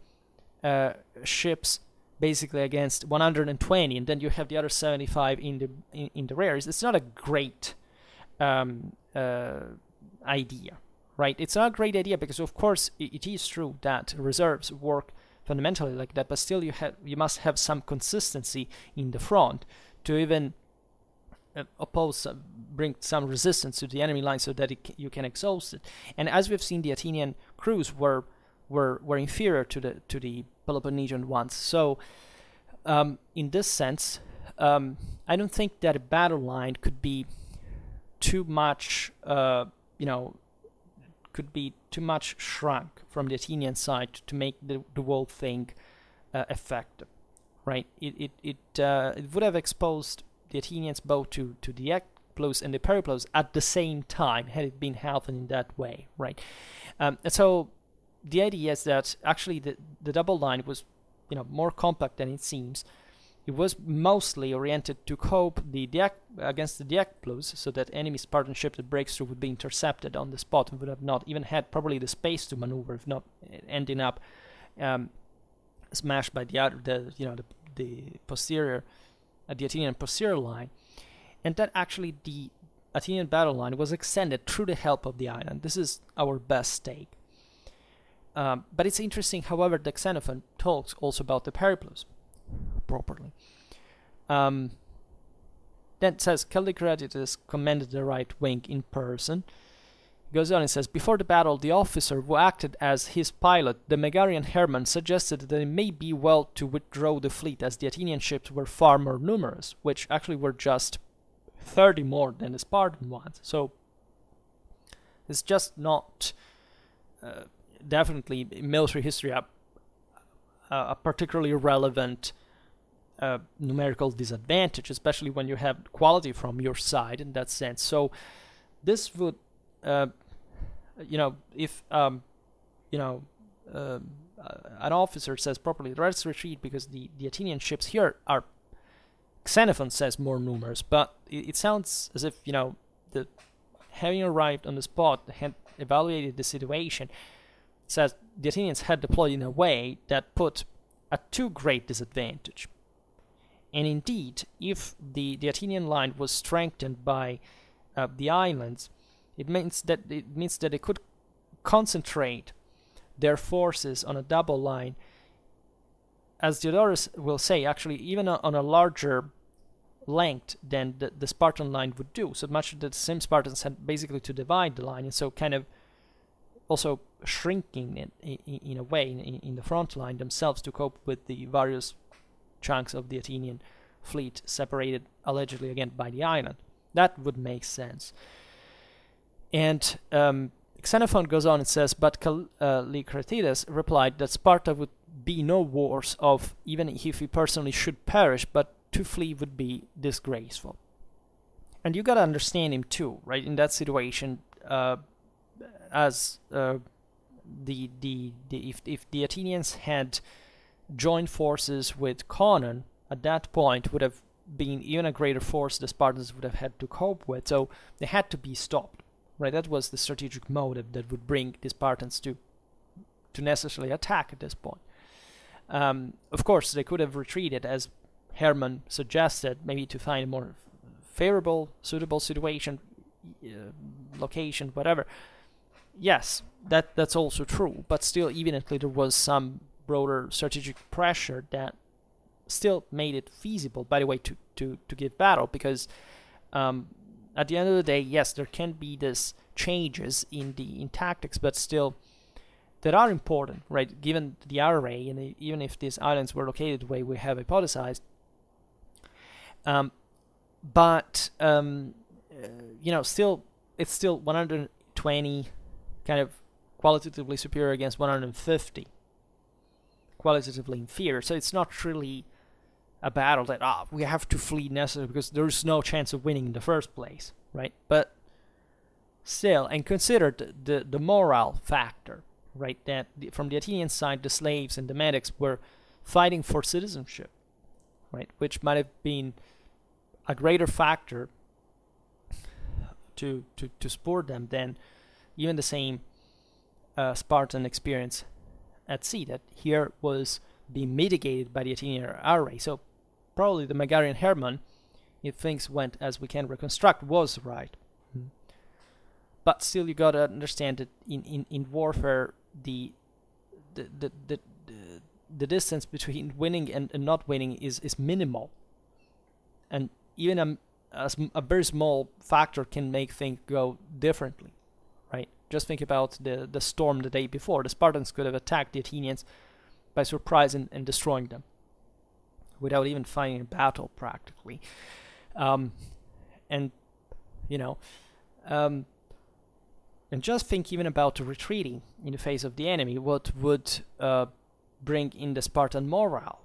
ships basically against 120, and then you have the other 75 in the rear. It's not a great idea, right? It's not a great idea because, of course, it is true that reserves work fundamentally like that, but still you must have some consistency in the front to even bring some resistance to the enemy line so that you can exhaust it. And as we've seen, the Athenian crews were inferior to the Peloponnesian ones. So in this sense, I don't think that a battle line could be too much shrunk from the Athenian side to make the whole thing effective, right? It would have exposed the Athenians both to the diecplus and the periplus at the same time had it been held in that way, right? And so the idea is that actually the double line was more compact than it seems. it was mostly oriented to cope against the Diakplus, so that enemy Spartan ship that breaks through would be intercepted on the spot and would have not even had probably the space to maneuver, if not ending up smashed by the posterior, the Athenian posterior line, and that actually the Athenian battle line was extended through the help of the island. This is our best take. But it's interesting, however, that Xenophon talks also about the periplus properly. Then says Callicratidas commanded the right wing in person. He goes on and says, before the battle, the officer who acted as his pilot, the Megarian Hermann, suggested that it may be well to withdraw the fleet, as the Athenian ships were far more numerous, which actually were just 30 more than the Spartan ones. So it's just not definitely in military history a particularly relevant numerical disadvantage, especially when you have quality from your side in that sense. So this would, if an officer says properly, let's retreat because the Athenian ships here are, Xenophon says, more numerous, but it sounds as if, having arrived on the spot, had evaluated the situation, says the Athenians had deployed in a way that put a too great disadvantage. And indeed, if the Athenian line was strengthened by the islands, it means that they could concentrate their forces on a double line, as Diodorus will say, actually even on a larger length than the Spartan line would do, so much that the same Spartans had basically to divide the line, and so kind of also shrinking in a way in the front line themselves to cope with the various chunks of the Athenian fleet separated allegedly again by the island. That would make sense. And Xenophon goes on and says, but Callicratidas replied that Sparta would be no worse off even if he personally should perish, but to flee would be disgraceful. And you gotta understand him too, right? In that situation, if the Athenians had joined forces with Conon, at that point would have been even a greater force the Spartans would have had to cope with. So they had to be stopped, right? That was the strategic motive that would bring the Spartans to necessarily attack at this point. Of course, they could have retreated, as Hermann suggested, maybe to find a more favorable, suitable situation, location, whatever. Yes, that's also true, but still, evidently, there was some broader strategic pressure that still made it feasible, by the way, to give battle, because at the end of the day, yes, there can be these changes in tactics, but still, that are important, right, given the array, and even if these islands were located the way we have hypothesized. Still, it's still 120 kind of qualitatively superior against 150 qualitatively inferior. So it's not really a battle that we have to flee necessarily because there's no chance of winning in the first place, right? But still, and consider the moral factor, right? That from the Athenian side, the slaves and the medics were fighting for citizenship, right? Which might have been a greater factor to support them than even the same Spartan experience at sea that here was being mitigated by the Athenian array. So probably the Megarian Hermann, if things went as we can reconstruct, was right. But still, you gotta understand that in warfare, the distance between winning and not winning is minimal, and even a very small factor can make things go differently, right? Just think about the storm the day before. The Spartans could have attacked the Athenians by surprise and destroying them without even fighting a battle, practically. And just think even about retreating in the face of the enemy, what would bring in the Spartan morale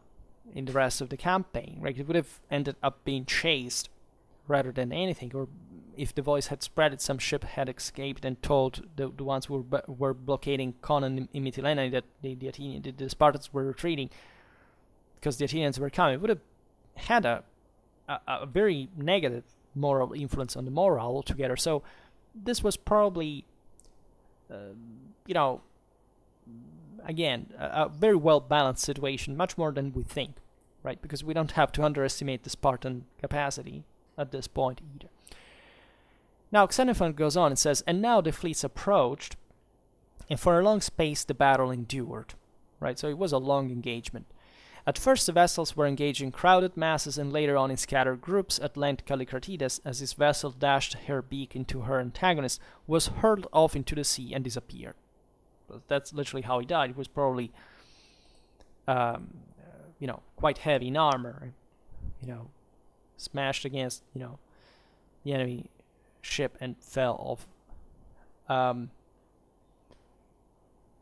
in the rest of the campaign, right? It would have ended up being chased rather than anything, or if the voice had spread, some ship had escaped and told the ones who were blockading Conon in Mytilene that the Spartans were retreating because the Athenians were coming. It would have had a very negative moral influence on the morale altogether. So this was probably, you know, again, a very well balanced situation, much more than we think, right? Because we don't have to underestimate the Spartan capacity at this point either. Now Xenophon goes on and says, and now the fleets approached, and for a long space the battle endured, right? So it was a long engagement. At first the vessels were engaged in crowded masses and later on in scattered groups. At length Callicratides, as his vessel dashed her beak into her antagonist, was hurled off into the sea and disappeared. That's literally how he died. He was probably, quite heavy in armor, smashed against, the enemy ship and fell off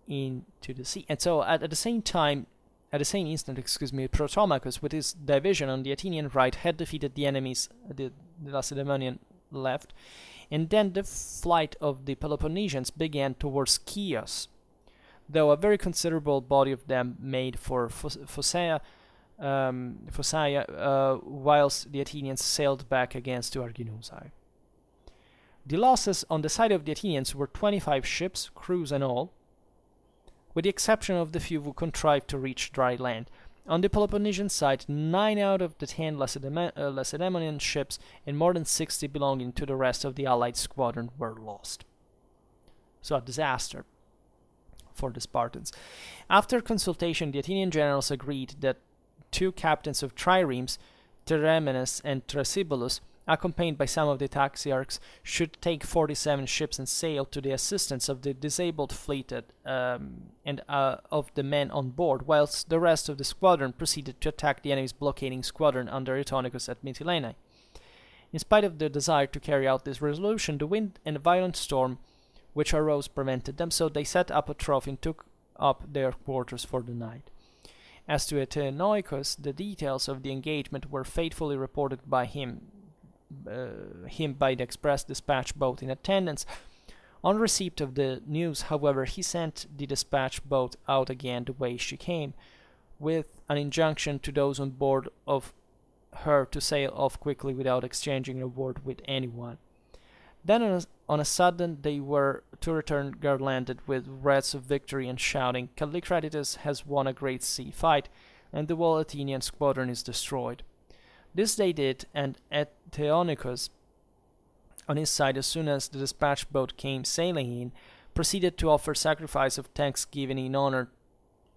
into the sea. And so at the same instant, Protomachus, with his division on the Athenian right, had defeated the enemies, the Lacedaemonian left, and then the flight of the Peloponnesians began towards Chios, though a very considerable body of them made for Phocaea, whilst the Athenians sailed back against to Arginusae. The losses on the side of the Athenians were 25 ships, crews and all, with the exception of the few who contrived to reach dry land. On the Peloponnesian side, 9 out of the 10 Lacedaemonian ships and more than 60 belonging to the rest of the allied squadron were lost. So a disaster for the Spartans. After consultation, the Athenian generals agreed that 2 captains of triremes, Theramenes and Thrasybulus, accompanied by some of the taxiarchs, should take 47 ships and sail to the assistance of the disabled fleet and of the men on board, whilst the rest of the squadron proceeded to attack the enemy's blockading squadron under Autonicus at Mytilene. In spite of their desire to carry out this resolution, the wind and a violent storm which arose prevented them, so they set up a trough and took up their quarters for the night. As to Autonicus, the details of the engagement were faithfully reported by him by the express dispatch boat in attendance. On receipt of the news, however, he sent the dispatch boat out again the way she came, with an injunction to those on board of her to sail off quickly without exchanging a word with anyone. Then on a sudden they were to return garlanded with wreaths of victory and shouting, Callicratides has won a great sea fight, and the whole Athenian squadron is destroyed. This they did, and Autonicus, on his side, as soon as the dispatch boat came sailing in, proceeded to offer sacrifice of thanksgiving in honor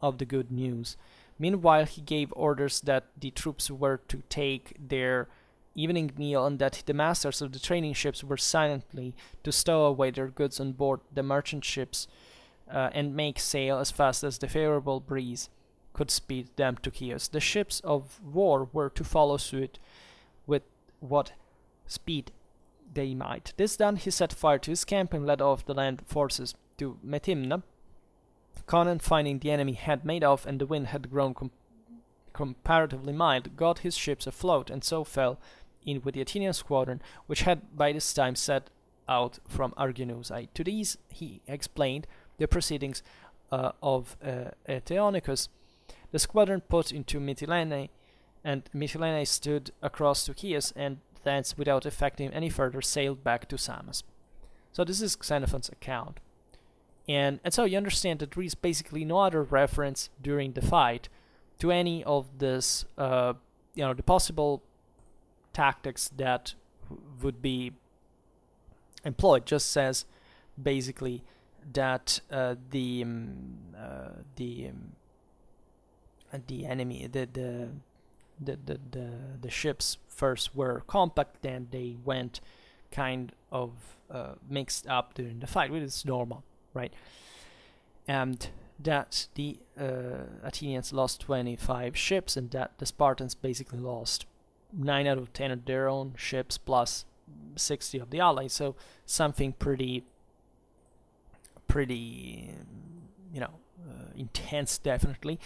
of the good news. Meanwhile, he gave orders that the troops were to take their evening meal, and that the masters of the trading ships were silently to stow away their goods on board the merchant ships and make sail as fast as the favorable breeze could speed them to Chios. The ships of war were to follow suit with what speed they might. This done, he set fire to his camp and led off the land forces to Metimna. Conon, finding the enemy had made off and the wind had grown comparatively mild, got his ships afloat and so fell in with the Athenian squadron, which had by this time set out from Arginusae. To these he explained the proceedings of Autonicus. The squadron put into Mytilene, and Mytilene stood across to Chios, and thence, without effecting any further, sailed back to Samos. So this is Xenophon's account. And so you understand that there is basically no other reference during the fight to any of this, the possible tactics that would be employed. Just says basically that the enemy, the ships first were compact, then they went kind of mixed up during the fight, which is normal, right? And that the Athenians lost 25 ships, and that the Spartans basically lost 9 out of 10 of their own ships plus 60 of the allies. So something pretty intense, definitely.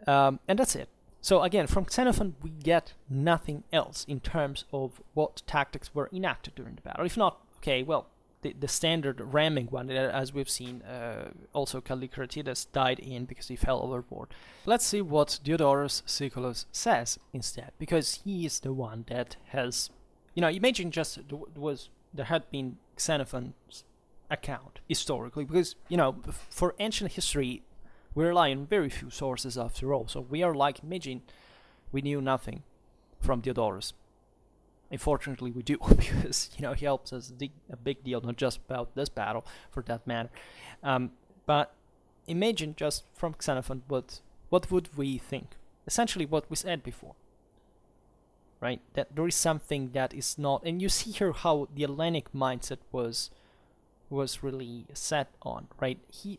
And that's it. So again, from Xenophon we get nothing else in terms of what tactics were enacted during the battle. If not, okay, well, the standard ramming one, as we've seen. Also, Callicratidas died in because he fell overboard. Let's see what Diodorus Siculus says instead, because he is the one that has, imagine just there had been Xenophon's account historically, because for ancient history we rely on very few sources after all. So we are like, imagine we knew nothing from Diodorus. Unfortunately, we do, because he helps us dig a big deal, not just about this battle, for that matter. But imagine just from Xenophon, what would we think? Essentially, what we said before, right? That there is something that is not, and you see here how the Hellenic mindset was really set on, right?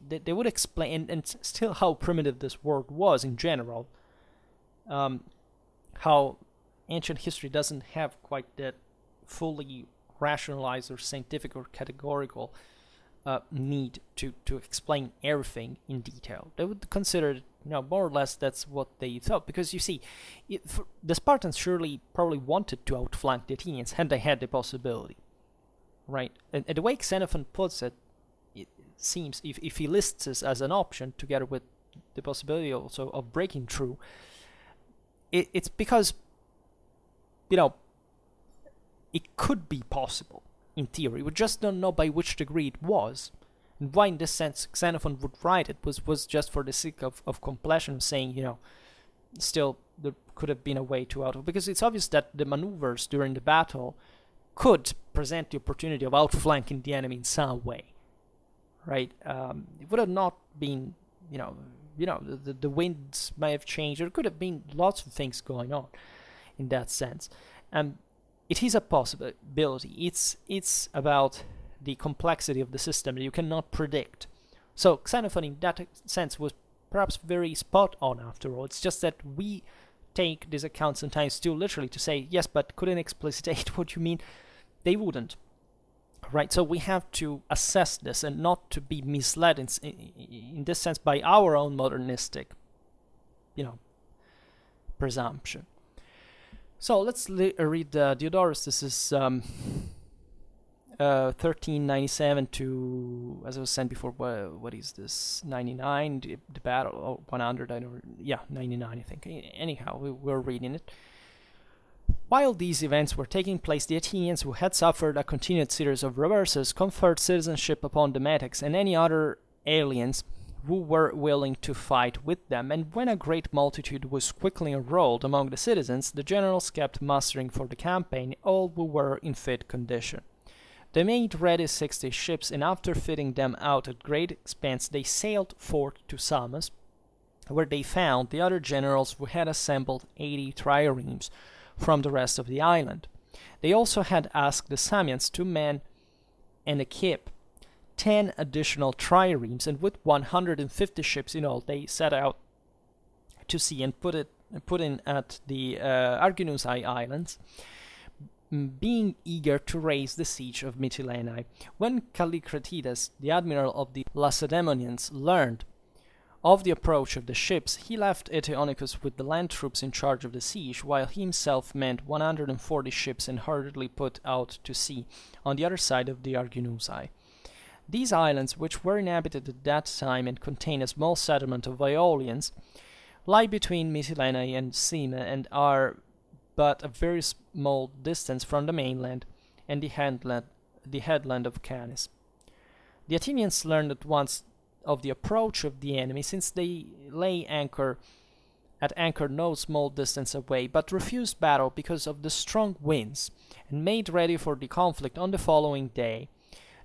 They would explain, and still how primitive this world was in general. How ancient history doesn't have quite that fully rationalized or scientific or categorical need to explain everything in detail. They would consider it, more or less that's what they thought, because you see, the Spartans surely probably wanted to outflank the Athenians had they had the possibility, right? And the way Xenophon puts it, it seems, if he lists this as an option together with the possibility also of breaking through, it's because it could be possible in theory. We just don't know by which degree it was. And why, in this sense, Xenophon would write it was just for the sake of completion, saying, still there could have been a way to because it's obvious that the maneuvers during the battle could present the opportunity of outflanking the enemy in some way, right? It would have not been, the winds may have changed. There could have been lots of things going on in that sense. It is a possibility. It's about the complexity of the system that you cannot predict. So Xenophon, in that sense, was perhaps very spot on after all. It's just that we take this account sometimes too literally to say, yes, but couldn't explicitate what you mean. They wouldn't. Right? So we have to assess this and not to be misled in this sense by our own modernistic, presumption. So let's read Diodorus. This is 1397 to, as I was saying before, what is this? 99, the battle, 100, 99, I think. Anyhow, we're reading it. While these events were taking place, the Athenians, who had suffered a continued series of reverses, conferred citizenship upon the Metics and any other aliens who were willing to fight with them, and when a great multitude was quickly enrolled among the citizens, the generals kept mustering for the campaign all who were in fit condition. They made ready 60 ships, and after fitting them out at great expense, they sailed forth to Samos, where they found the other generals who had assembled 80 triremes from the rest of the island. They also had asked the Samians to man and equip 10 additional triremes, and with 150 ships in all, they set out to sea and put in at the Arginusae islands, being eager to raise the siege of Mytilene. When Callicratidas, the admiral of the Lacedaemonians, learned of the approach of the ships, he left Eteonicus with the land troops in charge of the siege, while he himself manned 140 ships and hurriedly put out to sea on the other side of the Arginusae. These islands, which were inhabited at that time and contain a small settlement of Aeolians, lie between Mytilene and Cyme and are but a very small distance from the mainland and the headland of Canis. The Athenians learned at once of the approach of the enemy, since they lay at anchor no small distance away, but refused battle because of the strong winds, and made ready for the conflict on the following day.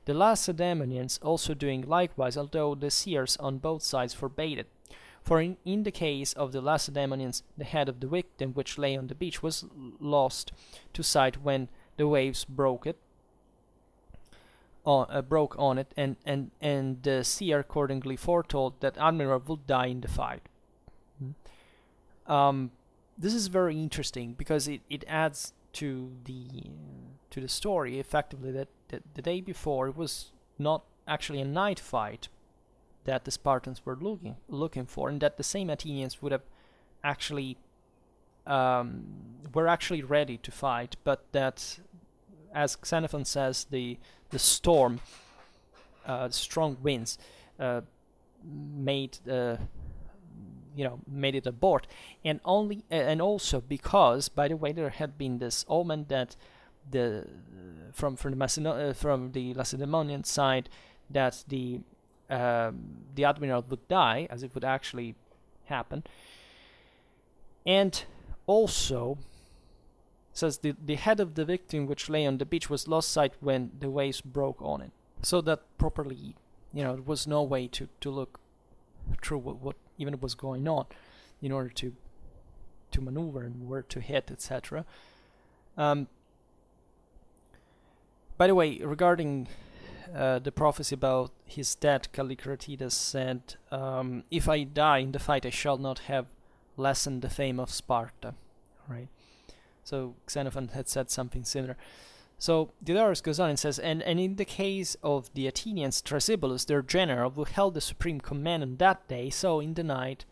The Lacedaemonians also doing likewise, although the seers on both sides forbade it. For in the case of the Lacedaemonians, the head of the victim, which lay on the beach, was lost to sight when the waves broke on it, and the seer accordingly foretold that admiral would die in the fight. This is very interesting because it adds to the story effectively that the day before it was not actually a night fight that the Spartans were looking for, and that the same Athenians would have actually were actually ready to fight, but that as Xenophon says, the storm, strong winds, made made it abort, and also because, by the way, there had been this omen that from the Lacedaemonian side, that the admiral would die, as it would actually happen, and also says the head of the victim which lay on the beach was lost sight when the waves broke on it. So that properly, there was no way to look through what even was going on in order to maneuver and where to hit, etc. By the way, regarding the prophecy about his death, Callicratidas said, if I die in the fight, I shall not have lessened the fame of Sparta. Right? So Xenophon had said something similar. So Diodorus goes on and says, and in the case of the Athenians, Thrasybulus, their general, who held the supreme command on that day, saw in the night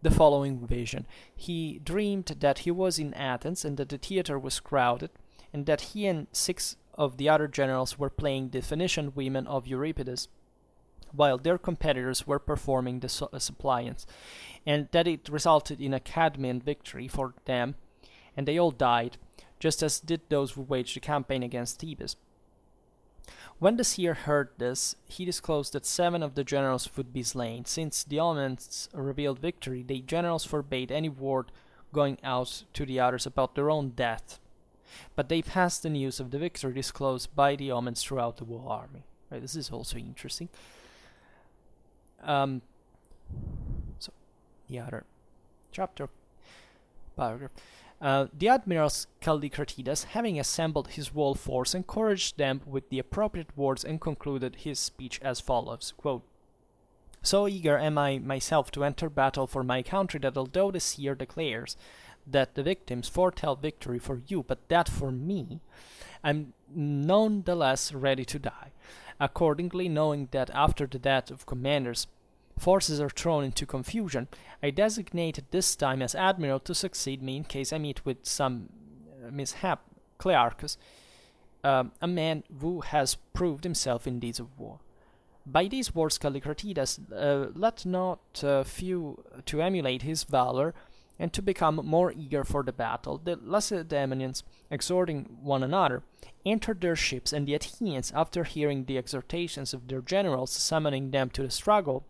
the following vision. He dreamed that he was in Athens and that the theater was crowded, and that he and 6 of the other generals were playing the Phoenician women of Euripides, while their competitors were performing the suppliants, and that it resulted in a Cadmean victory for them, and they all died, just as did those who waged the campaign against Thebes. When the seer heard this, he disclosed that 7 of the generals would be slain. Since the omens revealed victory, the generals forbade any word going out to the others about their own death, but they passed the news of the victory disclosed by the omens throughout the whole army. Right, this is also interesting. So the other chapter, paragraph. The admirals Callicratidas, having assembled his whole force, encouraged them with the appropriate words and concluded his speech as follows, quote, so eager am I myself to enter battle for my country that although the seer declares that the victims foretell victory for you, but that for me, I'm none the less ready to die. Accordingly, knowing that after the death of commanders, forces are thrown into confusion, I designated this time as admiral to succeed me in case I meet with some mishap, Clearchus, a man who has proved himself in deeds of war. By these words, Callicratidas let not few to emulate his valor and to become more eager for the battle. The Lacedaemonians, exhorting one another, entered their ships, and the Athenians, after hearing the exhortations of their generals summoning them to the struggle,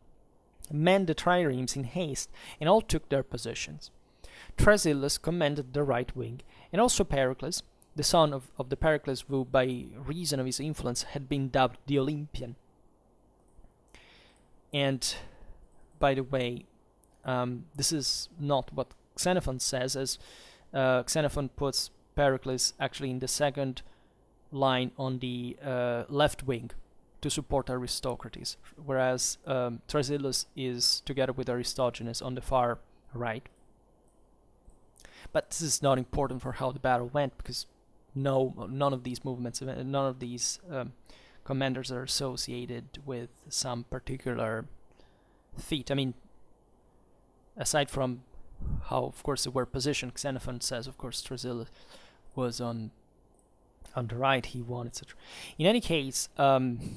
manned the triremes in haste, and all took their positions. Thrasyllus commanded the right wing, and also Pericles, the son of the Pericles who, by reason of his influence, had been dubbed the Olympian. And, by the way, this is not what Xenophon says, as Xenophon puts Pericles actually in the second line on the left wing to support Aristocrates, whereas Thrasyllus is together with Aristogenes on the far right. But this is not important for how the battle went, because none of these movements, none of these commanders are associated with some particular feat. I mean, aside from how, of course, they were positioned, Xenophon says, of course, Thrasyllus was on the right, he won, etc. In any case, and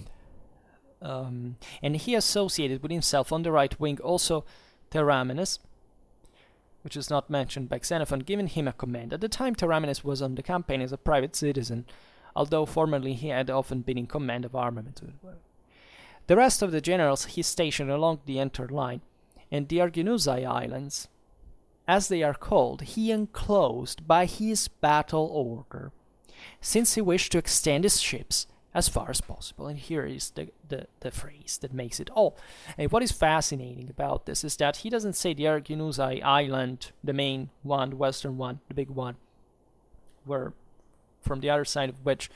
he associated with himself on the right wing also Theramenes, which is not mentioned by Xenophon, giving him a command. At the time, Theramenes was on the campaign as a private citizen, although formerly he had often been in command of armament. The rest of the generals he stationed along the entire line, and the Arginusae islands, as they are called, he enclosed by his battle order, since he wished to extend his ships as far as possible. And here is the phrase that makes it all. And what is fascinating about this is that he doesn't say the Arginusae island, the main one, the western one, the big one, where from the other side of which,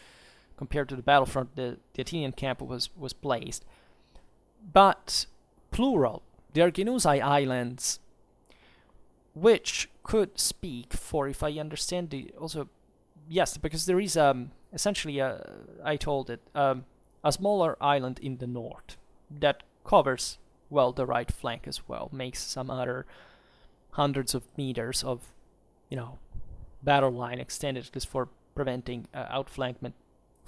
compared to the battlefront, the Athenian camp was placed, but plural, the Arginusae islands, which could speak for, if I understand the also, yes, because there is essentially I told it a smaller island in the north that covers well the right flank as well, makes some other hundreds of meters of battle line extended just for preventing outflankment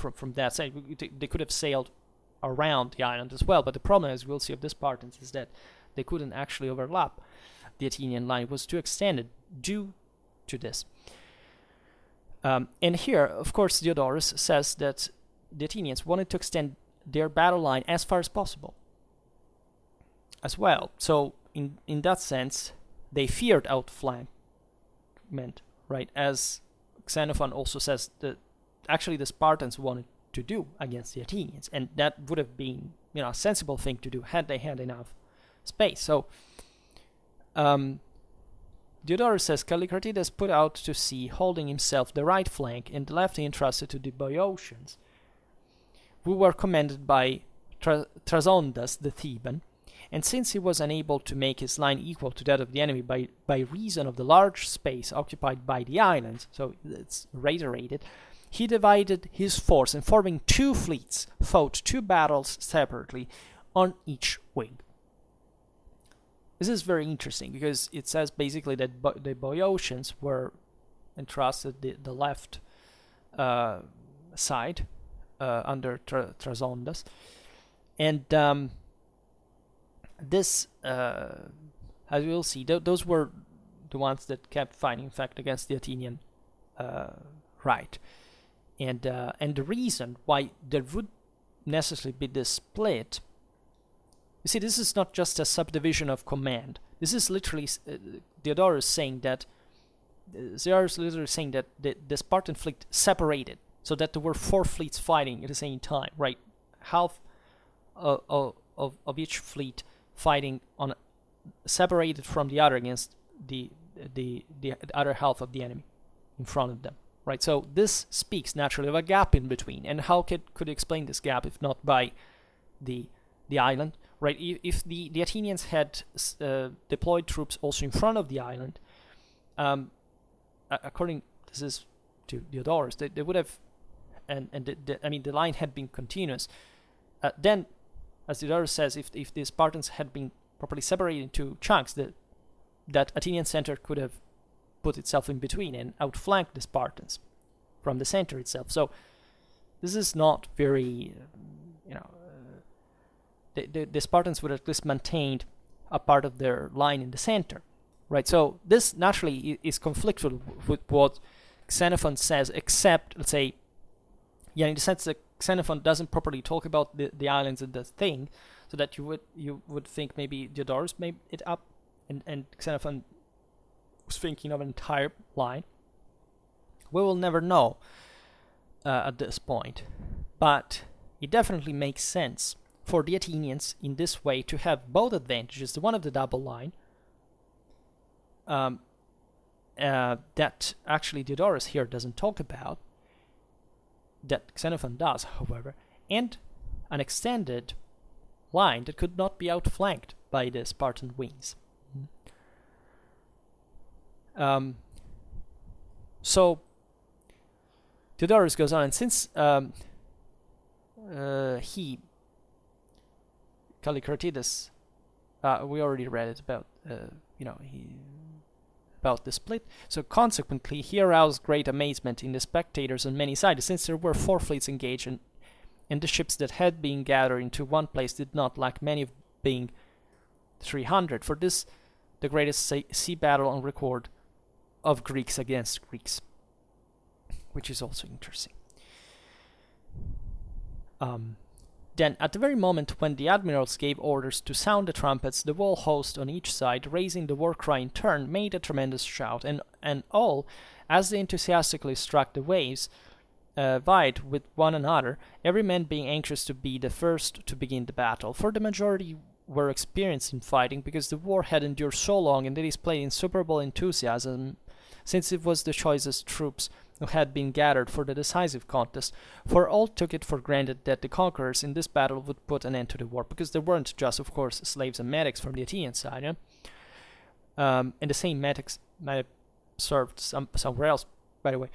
from that side. They could have sailed around the island as well, but the problem, as we'll see, of the Spartans is that they couldn't actually overlap. The Athenian line was too extended due to this. And here, of course, Diodorus says that the Athenians wanted to extend their battle line as far as possible as well. So in that sense, they feared outflankment, right? As Xenophon also says that actually the Spartans wanted to do against the Athenians, and that would have been, you know, a sensible thing to do had they had enough space. So Diodorus says Callicratidas put out to sea, holding himself the right flank, and the left he entrusted to the Boeotians, who were commanded by Trasondas the Theban. And since he was unable to make his line equal to that of the enemy by reason of the large space occupied by the island, so it's reiterated, he divided his force and forming 2 fleets, fought 2 battles separately on each wing. This is very interesting because it says basically that the Boeotians were entrusted the left side under Trasondas, and this, as we will see, those were the ones that kept fighting, in fact, against the Athenian right. And the reason why there would necessarily be this split, you see, this is not just a subdivision of command. This is literally Diodorus saying that the Spartan fleet separated, so that there were 4 fleets fighting at the same time, right? Half of each fleet fighting on separated from the other against the other half of the enemy in front of them, right? So this speaks naturally of a gap in between. And how could you explain this gap if not by the island, right? If the Athenians had deployed troops also in front of the island, according this is to Diodorus, they would have, the line had been continuous. Then, as Diodorus says, if the Spartans had been properly separated into chunks, that Athenian center could have put itself in between and outflanked the Spartans from the center itself. So this is not very, the Spartans would have at least maintained a part of their line in the center, right? So this naturally is conflictual with what Xenophon says, except, let's say, in the sense that Xenophon doesn't properly talk about the islands and the thing, so that you would think maybe Diodorus made it up, and Xenophon was thinking of an entire line. We will never know at this point, but it definitely makes sense for the Athenians in this way to have both advantages, the one of the double line, that actually Diodorus here doesn't talk about, that Xenophon does, however, and an extended line that could not be outflanked by the Spartan wings. So Diodorus goes on, and since Callicratidas, we already read it about, about the split. So consequently, he aroused great amazement in the spectators on many sides, since there were 4 fleets engaged, and the ships that had been gathered into one place did not lack many of being 300. For this, the greatest sea battle on record of Greeks against Greeks, which is also interesting. Then, at the very moment when the admirals gave orders to sound the trumpets, the whole host on each side, raising the war cry in turn, made a tremendous shout, and all, as they enthusiastically struck the waves, vied with one another, every man being anxious to be the first to begin the battle. For the majority were experienced in fighting, because the war had endured so long, and they displayed insuperable enthusiasm, since it was the choicest troops who had been gathered for the decisive contest, for all took it for granted that the conquerors in this battle would put an end to the war, because there weren't just, of course, slaves and medics from the Athenian side, and the same medics might have served somewhere else, by the way.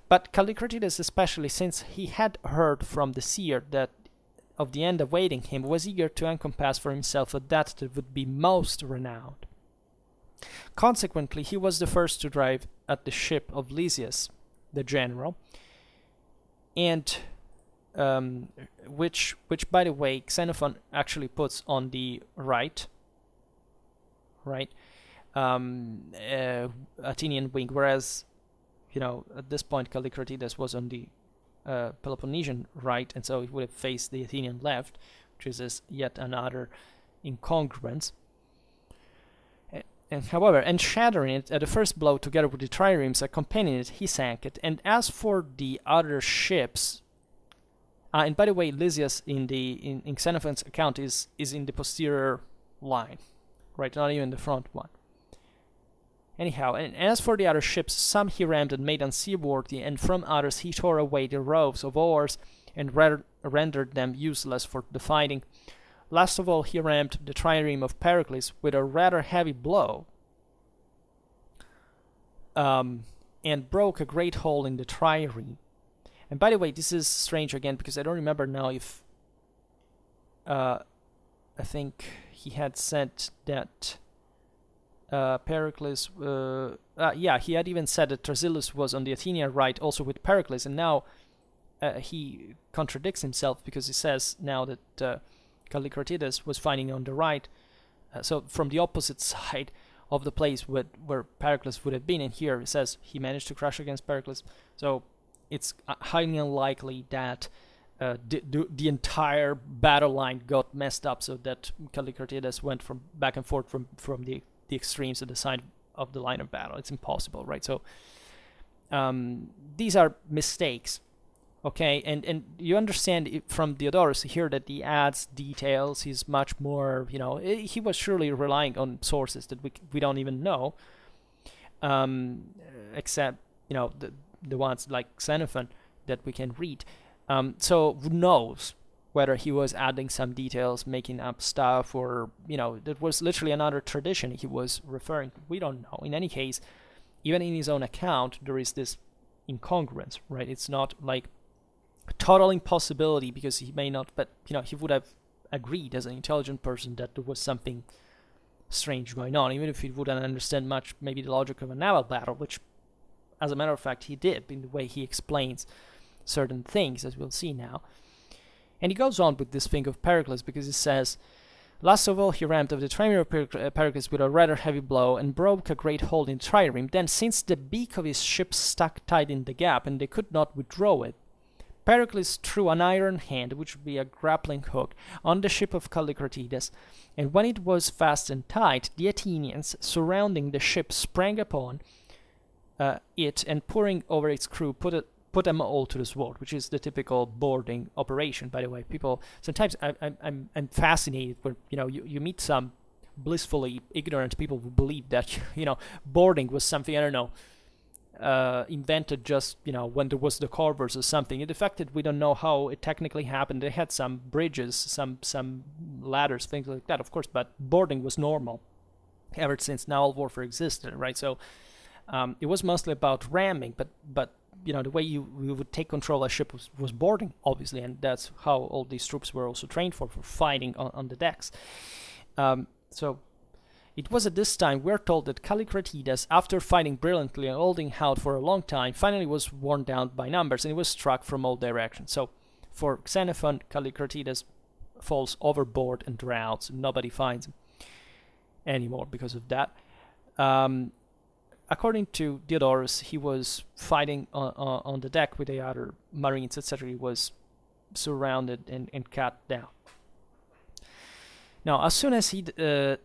But Callicratidas, especially since he had heard from the seer that of the end awaiting him, was eager to encompass for himself a death that would be most renowned. Consequently, he was the first to drive at the ship of Lysias, the general, and which by the way Xenophon actually puts on the right Athenian wing, whereas at this point Callicratidas was on the Peloponnesian right, and so it would have faced the Athenian left, which is yet another incongruence. And however, and shattering it at the first blow together with the triremes accompanying it, he sank it. And as for the other ships, and by the way, Lysias in Xenophon's account is in the posterior line, right? Not even the front one. Anyhow, and as for the other ships, some he rammed and made unseaworthy, and from others he tore away the rows of oars and rendered them useless for the fighting. Last of all, he rammed the trireme of Pericles with a rather heavy blow, and broke a great hole in the trireme. And by the way, this is strange again, because I don't remember now if I think he had said that Pericles, he had even said that Thrasyllus was on the Athenian right also with Pericles, and now he contradicts himself, because he says now that Callicratidas was fighting on the right, so from the opposite side of the place where Pericles would have been, and here it says he managed to crush against Pericles, so it's highly unlikely that the entire battle line got messed up, so that Callicratidas went from back and forth from the extremes to the side of the line of battle. It's impossible, right? So these are mistakes, okay? And you understand from Diodorus here that he adds details. He's much more, he was surely relying on sources that we don't even know, except the ones like Xenophon that we can read. So who knows whether he was adding some details, making up stuff, or that was literally another tradition he was referring to. We don't know. In any case, even in his own account, there is this incongruence, right? It's not like a total impossibility, because he may not, but he would have agreed as an intelligent person that there was something strange going on, even if he wouldn't understand much, maybe the logic of a naval battle, which, as a matter of fact, he did in the way he explains certain things, as we'll see now. And he goes on with this thing of Pericles, because he says, last of all, he rammed of the trireme of Pericles with a rather heavy blow, and broke a great hole in the trireme. Then, since the beak of his ship stuck tight in the gap, and they could not withdraw it, Pericles threw an iron hand, which would be a grappling hook, on the ship of Callicratidas, and when it was fast and tight, the Athenians, surrounding the ship, sprang upon it, and pouring over its crew, put them all to the sword, which is the typical boarding operation. By the way, people sometimes I'm fascinated when you meet some blissfully ignorant people who believe that boarding was something, I don't know, invented just when there was the Corvus or something. In fact, we don't know how it technically happened. They had some bridges, some ladders, things like that, of course, but boarding was normal ever since naval warfare existed, right? So it was mostly about ramming, but the way you would take control of a ship was boarding, obviously, and that's how all these troops were also trained for fighting on the decks. So it was at this time, we're told, that Callicratidas, after fighting brilliantly and holding out for a long time, finally was worn down by numbers, and he was struck from all directions. So for Xenophon, Callicratidas falls overboard and drowns. Nobody finds him anymore because of that. According to Diodorus, he was fighting on the deck with the other marines, etc. He was surrounded and cut down. Now, as soon as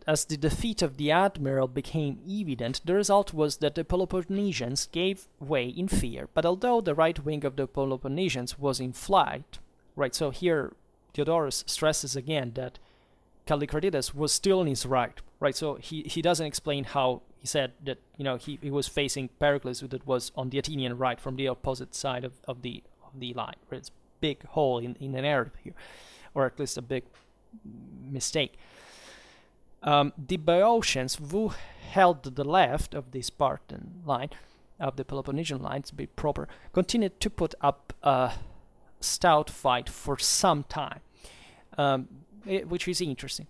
as the defeat of the admiral became evident, the result was that the Peloponnesians gave way in fear. But although the right wing of the Peloponnesians was in flight, right? So here, Diodorus stresses again that Callicratidas was still in his right? So he doesn't explain how he said that he was facing Pericles, that was on the Athenian right from the opposite side of the line. Right? It's a big hole in the narrative here, or at least a big mistake. The Boeotians, who held the left of the Spartan line, of the Peloponnesian line to be proper, continued to put up a stout fight for some time, which is interesting.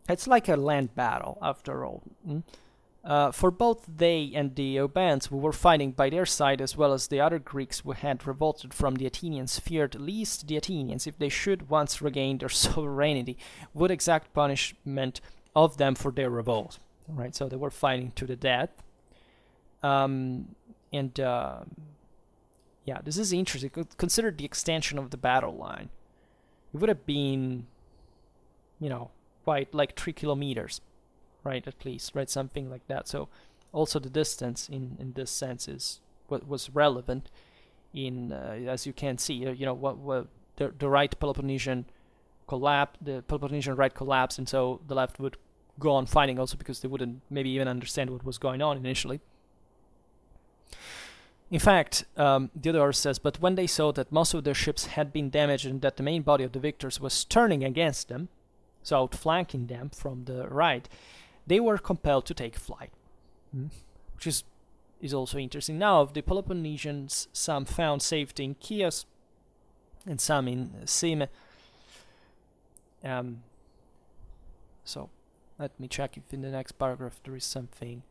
It's like a land battle, after all. For both they and the Eubans who were fighting by their side, as well as the other Greeks who had revolted from the Athenians, feared lest the Athenians, if they should once regain their sovereignty, would exact punishment of them for their revolt. Right, so they were fighting to the death. Yeah, this is interesting. Consider the extension of the battle line. It would have been, quite like 3 kilometers. Right, at least, right, something like that. So also the distance in this sense is what was relevant in, as you can see, what the right Peloponnesian collapse, the Peloponnesian right collapsed, and so the left would go on fighting also because they wouldn't maybe even understand what was going on initially. In fact, Diodorus says, but when they saw that most of their ships had been damaged and that the main body of the victors was turning against them, so outflanking them from the right, they were compelled to take flight, which is also interesting. Now, of the Peloponnesians, some found safety in Chios and some in Cyme. So, let me check if in the next paragraph there is something.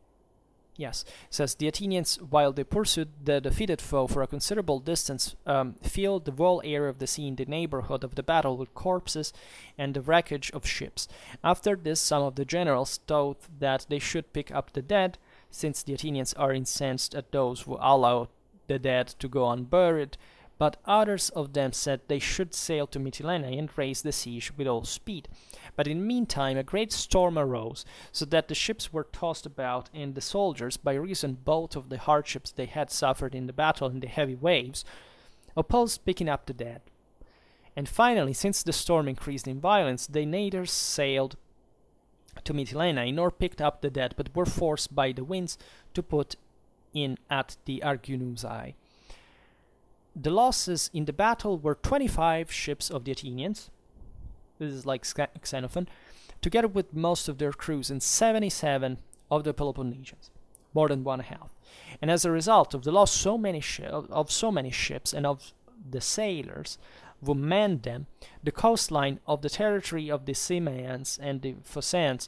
Yes, it says, the Athenians, while they pursued the defeated foe for a considerable distance, filled the whole area of the sea in the neighborhood of the battle with corpses and the wreckage of ships. After this, some of the generals thought that they should pick up the dead, since the Athenians are incensed at those who allow the dead to go unburied, but others of them said they should sail to Mytilene and raise the siege with all speed. But in the meantime a great storm arose, so that the ships were tossed about, and the soldiers, by reason both of the hardships they had suffered in the battle and the heavy waves, opposed picking up the dead. And finally, since the storm increased in violence, they neither sailed to Mytilene nor picked up the dead, but were forced by the winds to put in at the Arginusae. The losses in the battle were 25 ships of the Athenians, this is like Xenophon, together with most of their crews, and 77 of the Peloponnesians, more than one half. And as a result of the loss of so many ships and of the sailors who manned them, the coastline of the territory of the Cymaeans and the Phocaeans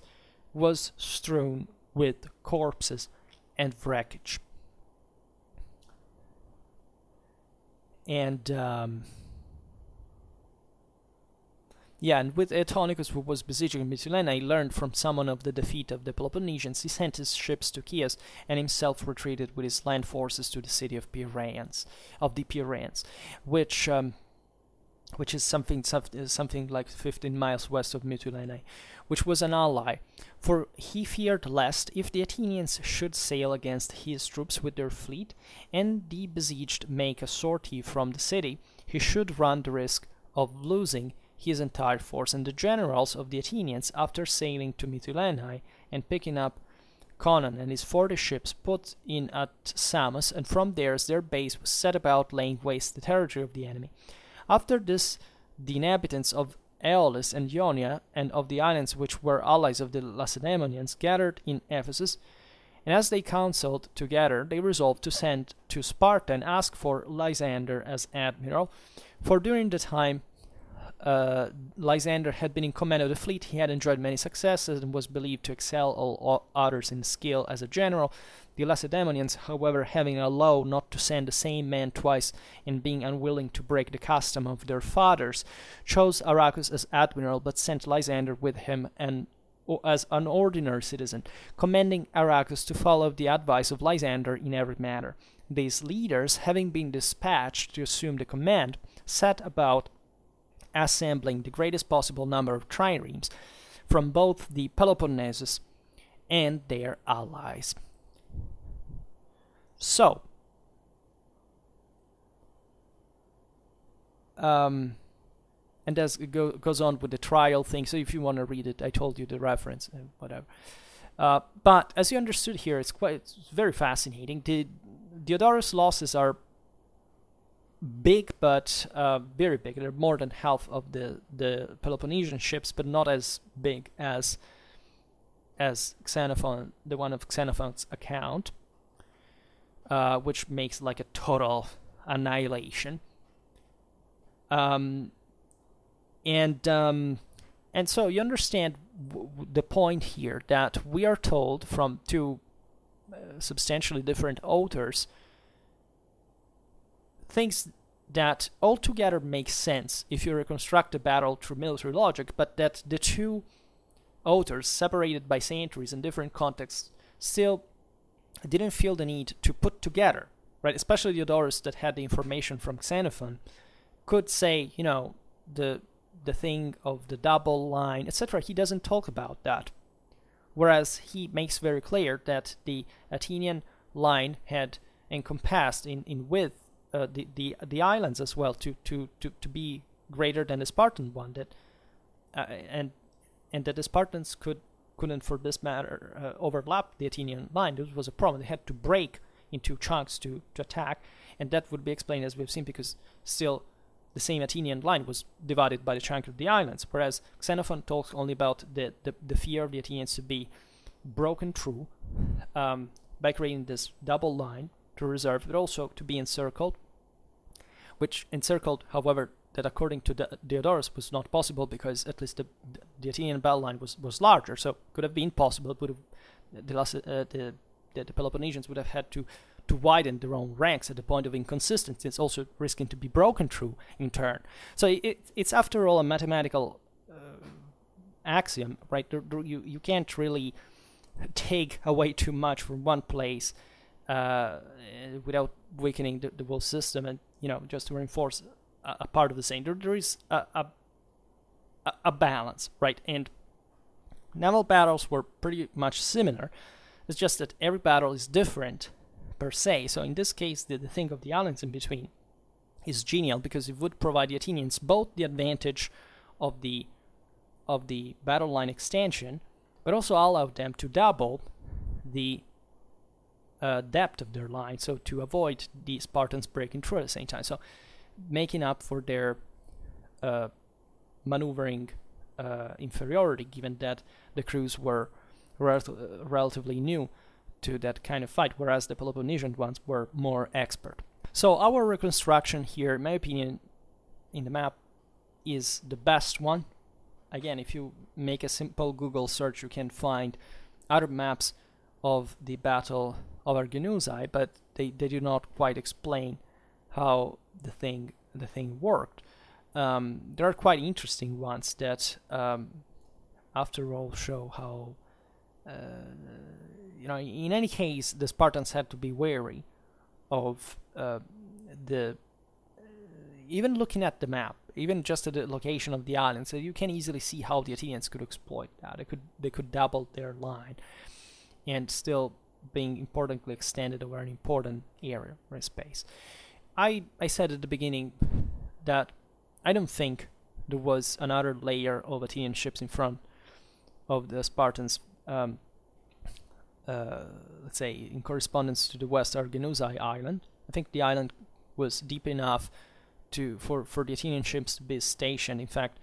was strewn with corpses and wreckage. And and with Autonicus, who was besieging Mytilene, learned from someone of the defeat of the Peloponnesians. He sent his ships to Chios and himself retreated with his land forces to the city of the Piraeans, which is something like 15 miles west of Mytilene, which was an ally, for he feared lest, if the Athenians should sail against his troops with their fleet, and the besieged make a sortie from the city, he should run the risk of losing his entire force. And the generals of the Athenians, after sailing to Mytilene and picking up Conon and his 40 ships, put in at Samos, and from there as their base was set about laying waste the territory of the enemy. After this, the inhabitants of Aeolis and Ionia, and of the islands which were allies of the Lacedaemonians, gathered in Ephesus, and as they counseled together, they resolved to send to Sparta and ask for Lysander as admiral, for during the time Lysander had been in command of the fleet, he had enjoyed many successes and was believed to excel all others in skill as a general. The Lacedaemonians, however, having a law not to send the same man twice, and being unwilling to break the custom of their fathers, chose Arachus as admiral, but sent Lysander with him as an ordinary citizen, commanding Arachus to follow the advice of Lysander in every matter. These leaders, having been dispatched to assume the command, set about assembling the greatest possible number of triremes from both the Peloponnesus and their allies. So, and as it goes on with the trial thing, so if you want to read it, I told you the reference and whatever. But as you understood here, it's very fascinating. The Diodorus losses are big, but very big. They're more than half of the Peloponnesian ships, but not as big as Xenophon, the one of Xenophon's account, which makes like a total annihilation. And so you understand the point here, that we are told from two substantially different authors, things that altogether make sense if you reconstruct the battle through military logic, but that the two authors, separated by centuries in different contexts, still didn't feel the need to put together, right? Especially Diodorus, that had the information from Xenophon, could say, the thing of the double line, etc. He doesn't talk about that. Whereas he makes very clear that the Athenian line had encompassed in width the islands as well to be greater than the Spartan one, that and that the Spartans couldn't for this matter overlap the Athenian line. This was a problem. They had to break into chunks to attack, and that would be explained, as we've seen, because still the same Athenian line was divided by the chunk of the islands, whereas Xenophon talks only about the fear of the Athenians to be broken through by creating this double line to reserve, but also to be encircled, which encircled, however, that according to Diodorus was not possible, because at least the Athenian battle line was larger, so could have been possible, but the Peloponnesians would have had to widen their own ranks at the point of inconsistency. It's also risking to be broken through in turn. So it's after all a mathematical axiom, right? You can't really take away too much from one place without weakening the whole system, and just to reinforce a part of the same. There is a balance, right? And naval battles were pretty much similar. It's just that every battle is different per se. So in this case, the thing of the islands in between is genial, because it would provide the Athenians both the advantage of the battle line extension, but also allowed them to double the depth of their line, so to avoid the Spartans breaking through at the same time. So making up for their maneuvering inferiority, given that the crews were relatively new to that kind of fight, whereas the Peloponnesian ones were more expert. So our reconstruction here, in my opinion, in the map is the best one. Again, if you make a simple Google search, you can find other maps of the Battle of Arginusae, but they do not quite explain how the thing worked. There are quite interesting ones that, after all, show how in any case, the Spartans had to be wary of even looking at the map, even just at the location of the island, so you can easily see how the Athenians could exploit that. They could double their line, and still being importantly extended over an important area or space. I said at the beginning that I don't think there was another layer of Athenian ships in front of the Spartans, let's say in correspondence to the West Arginusae island. I think the island was deep enough for the Athenian ships to be stationed, in fact,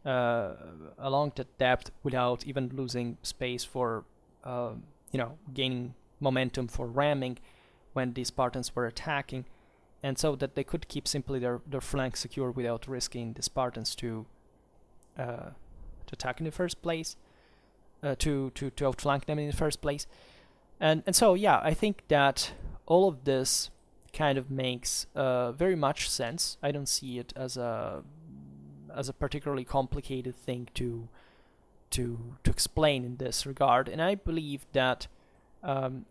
along that depth without even losing space for gaining momentum for ramming when the Spartans were attacking, and so that they could keep simply their flank secure without risking the Spartans to attack in the first place, to outflank them in the first place. And so yeah, I think that all of this kind of makes very much sense. I don't see it as a particularly complicated thing to explain in this regard, and I believe that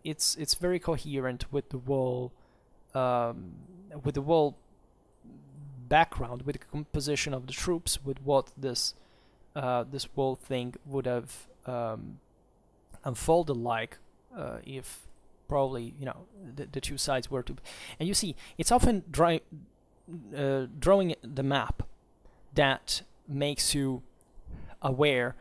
it's very coherent with the whole background, with the composition of the troops, with what this whole thing would have unfolded like if probably the two sides were to. And you see, it's often drawing the map that makes you aware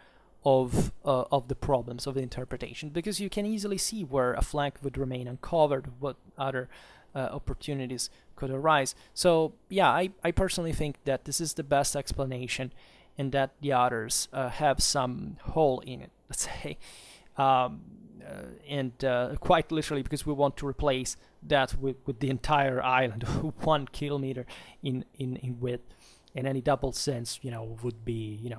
of the problems of the interpretation, because you can easily see where a flank would remain uncovered, what other opportunities could arise. So yeah, I personally think that this is the best explanation, and that the others have some hole in it, let's say, and quite literally, because we want to replace that with the entire island, 1 kilometer in width, and any double sense would be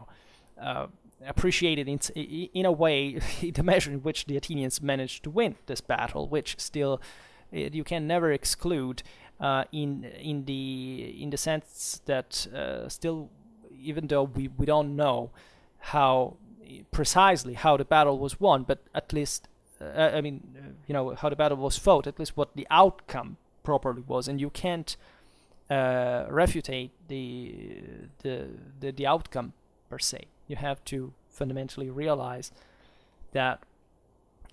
appreciated in a way the measure in which the Athenians managed to win this battle, which still you can never exclude, in the sense that still, even though we don't know how precisely how the battle was won, but at least how the battle was fought, at least what the outcome properly was, and you can't refutate the outcome per se. You have to fundamentally realize that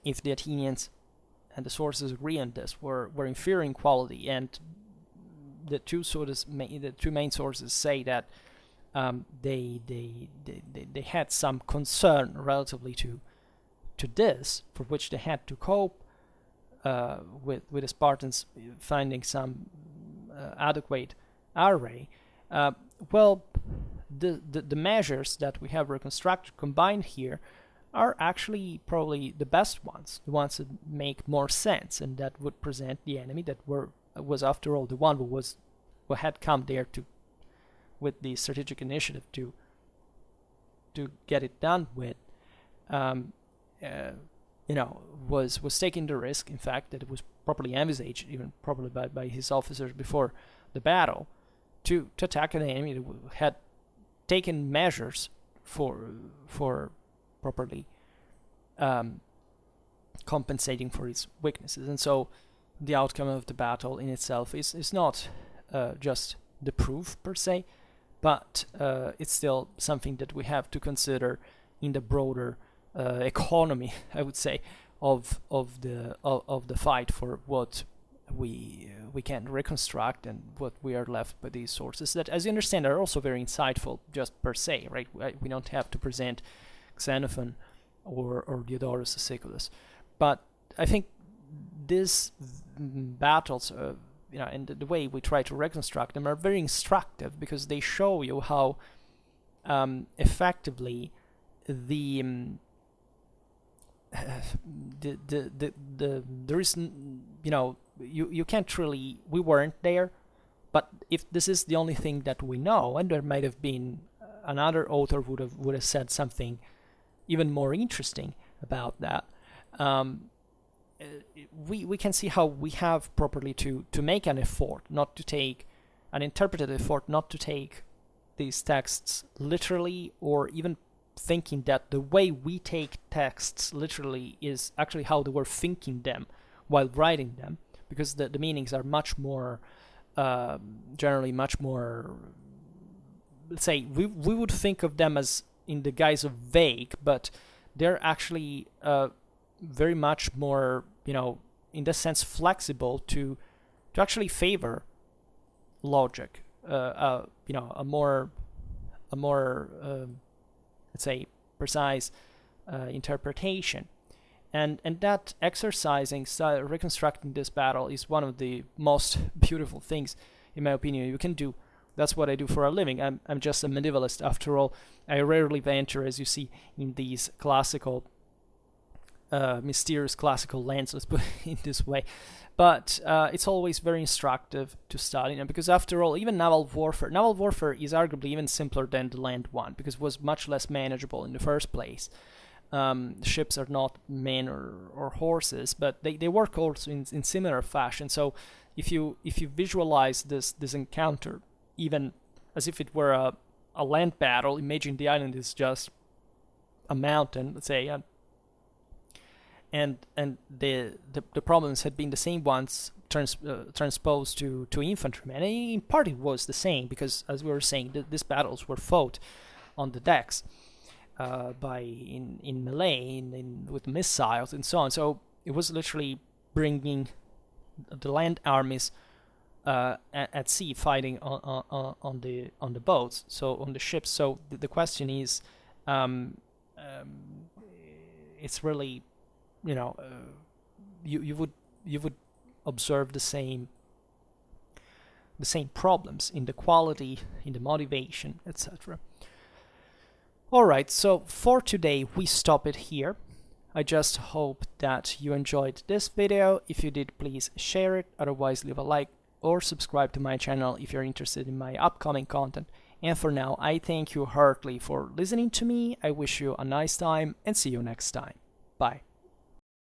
if the Athenians, and the sources agree on this, were inferior in quality, and the two main sources say that they had some concern relatively to this, for which they had to cope with the Spartans finding some adequate array. Well, the measures that we have reconstructed combined here are actually probably the best ones, the ones that make more sense, and that would present the enemy that was after all the one who had come there with the strategic initiative to get it done with, was taking the risk, in fact, that it was properly envisaged, even probably by his officers before the battle, to attack an enemy that had taken measures for properly compensating for its weaknesses. And so the outcome of the battle in itself is not just the proof per se, but it's still something that we have to consider in the broader economy, I would say, of the fight for what we can reconstruct and what we are left by these sources that, as you understand, are also very insightful just per se, right? We don't have to present Xenophon or Diodorus Siculus, but I think these battles, and the way we try to reconstruct them, are very instructive, because they show you how effectively there is, you can't really, we weren't there, but if this is the only thing that we know, and there might have been another author would have said something even more interesting about that, we can see how we have properly to make an effort, not to take an interpreted effort, not to take these texts literally, or even thinking that the way we take texts literally is actually how they were thinking them while writing them, because the meanings are much more, generally much more, let's say, we would think of them as in the guise of vague, but they're actually very much more, in the sense, flexible to actually favor logic, a more let's say, precise interpretation, and that exercising, reconstructing this battle is one of the most beautiful things, in my opinion, you can do. That's what I do for a living. I'm just a medievalist after all. I rarely venture, as you see, in these classical, mysterious classical lands, let's put it in this way. But it's always very instructive to study, because after all, even naval warfare is arguably even simpler than the land one, because it was much less manageable in the first place. Ships are not men or horses, but they work also in similar fashion. So if you visualize this encounter, even as if it were a land battle, imagine the island is just a mountain, let's say, and the problems had been the same ones transposed to infantrymen. And in part it was the same, because, as we were saying, these battles were fought on the decks in melee, with missiles and so on. So it was literally bringing the land armies at sea, fighting on the boats, so on the ships. So the question is, it's really, you would observe the same problems in the quality, in the motivation, etc. Alright, so for today we stop it here. I just hope that you enjoyed this video. If you did, please share it, otherwise leave a like or subscribe to my channel if you're interested in my upcoming content. And for now, I thank you heartily for listening to me. I wish you a nice time and see you next time. Bye.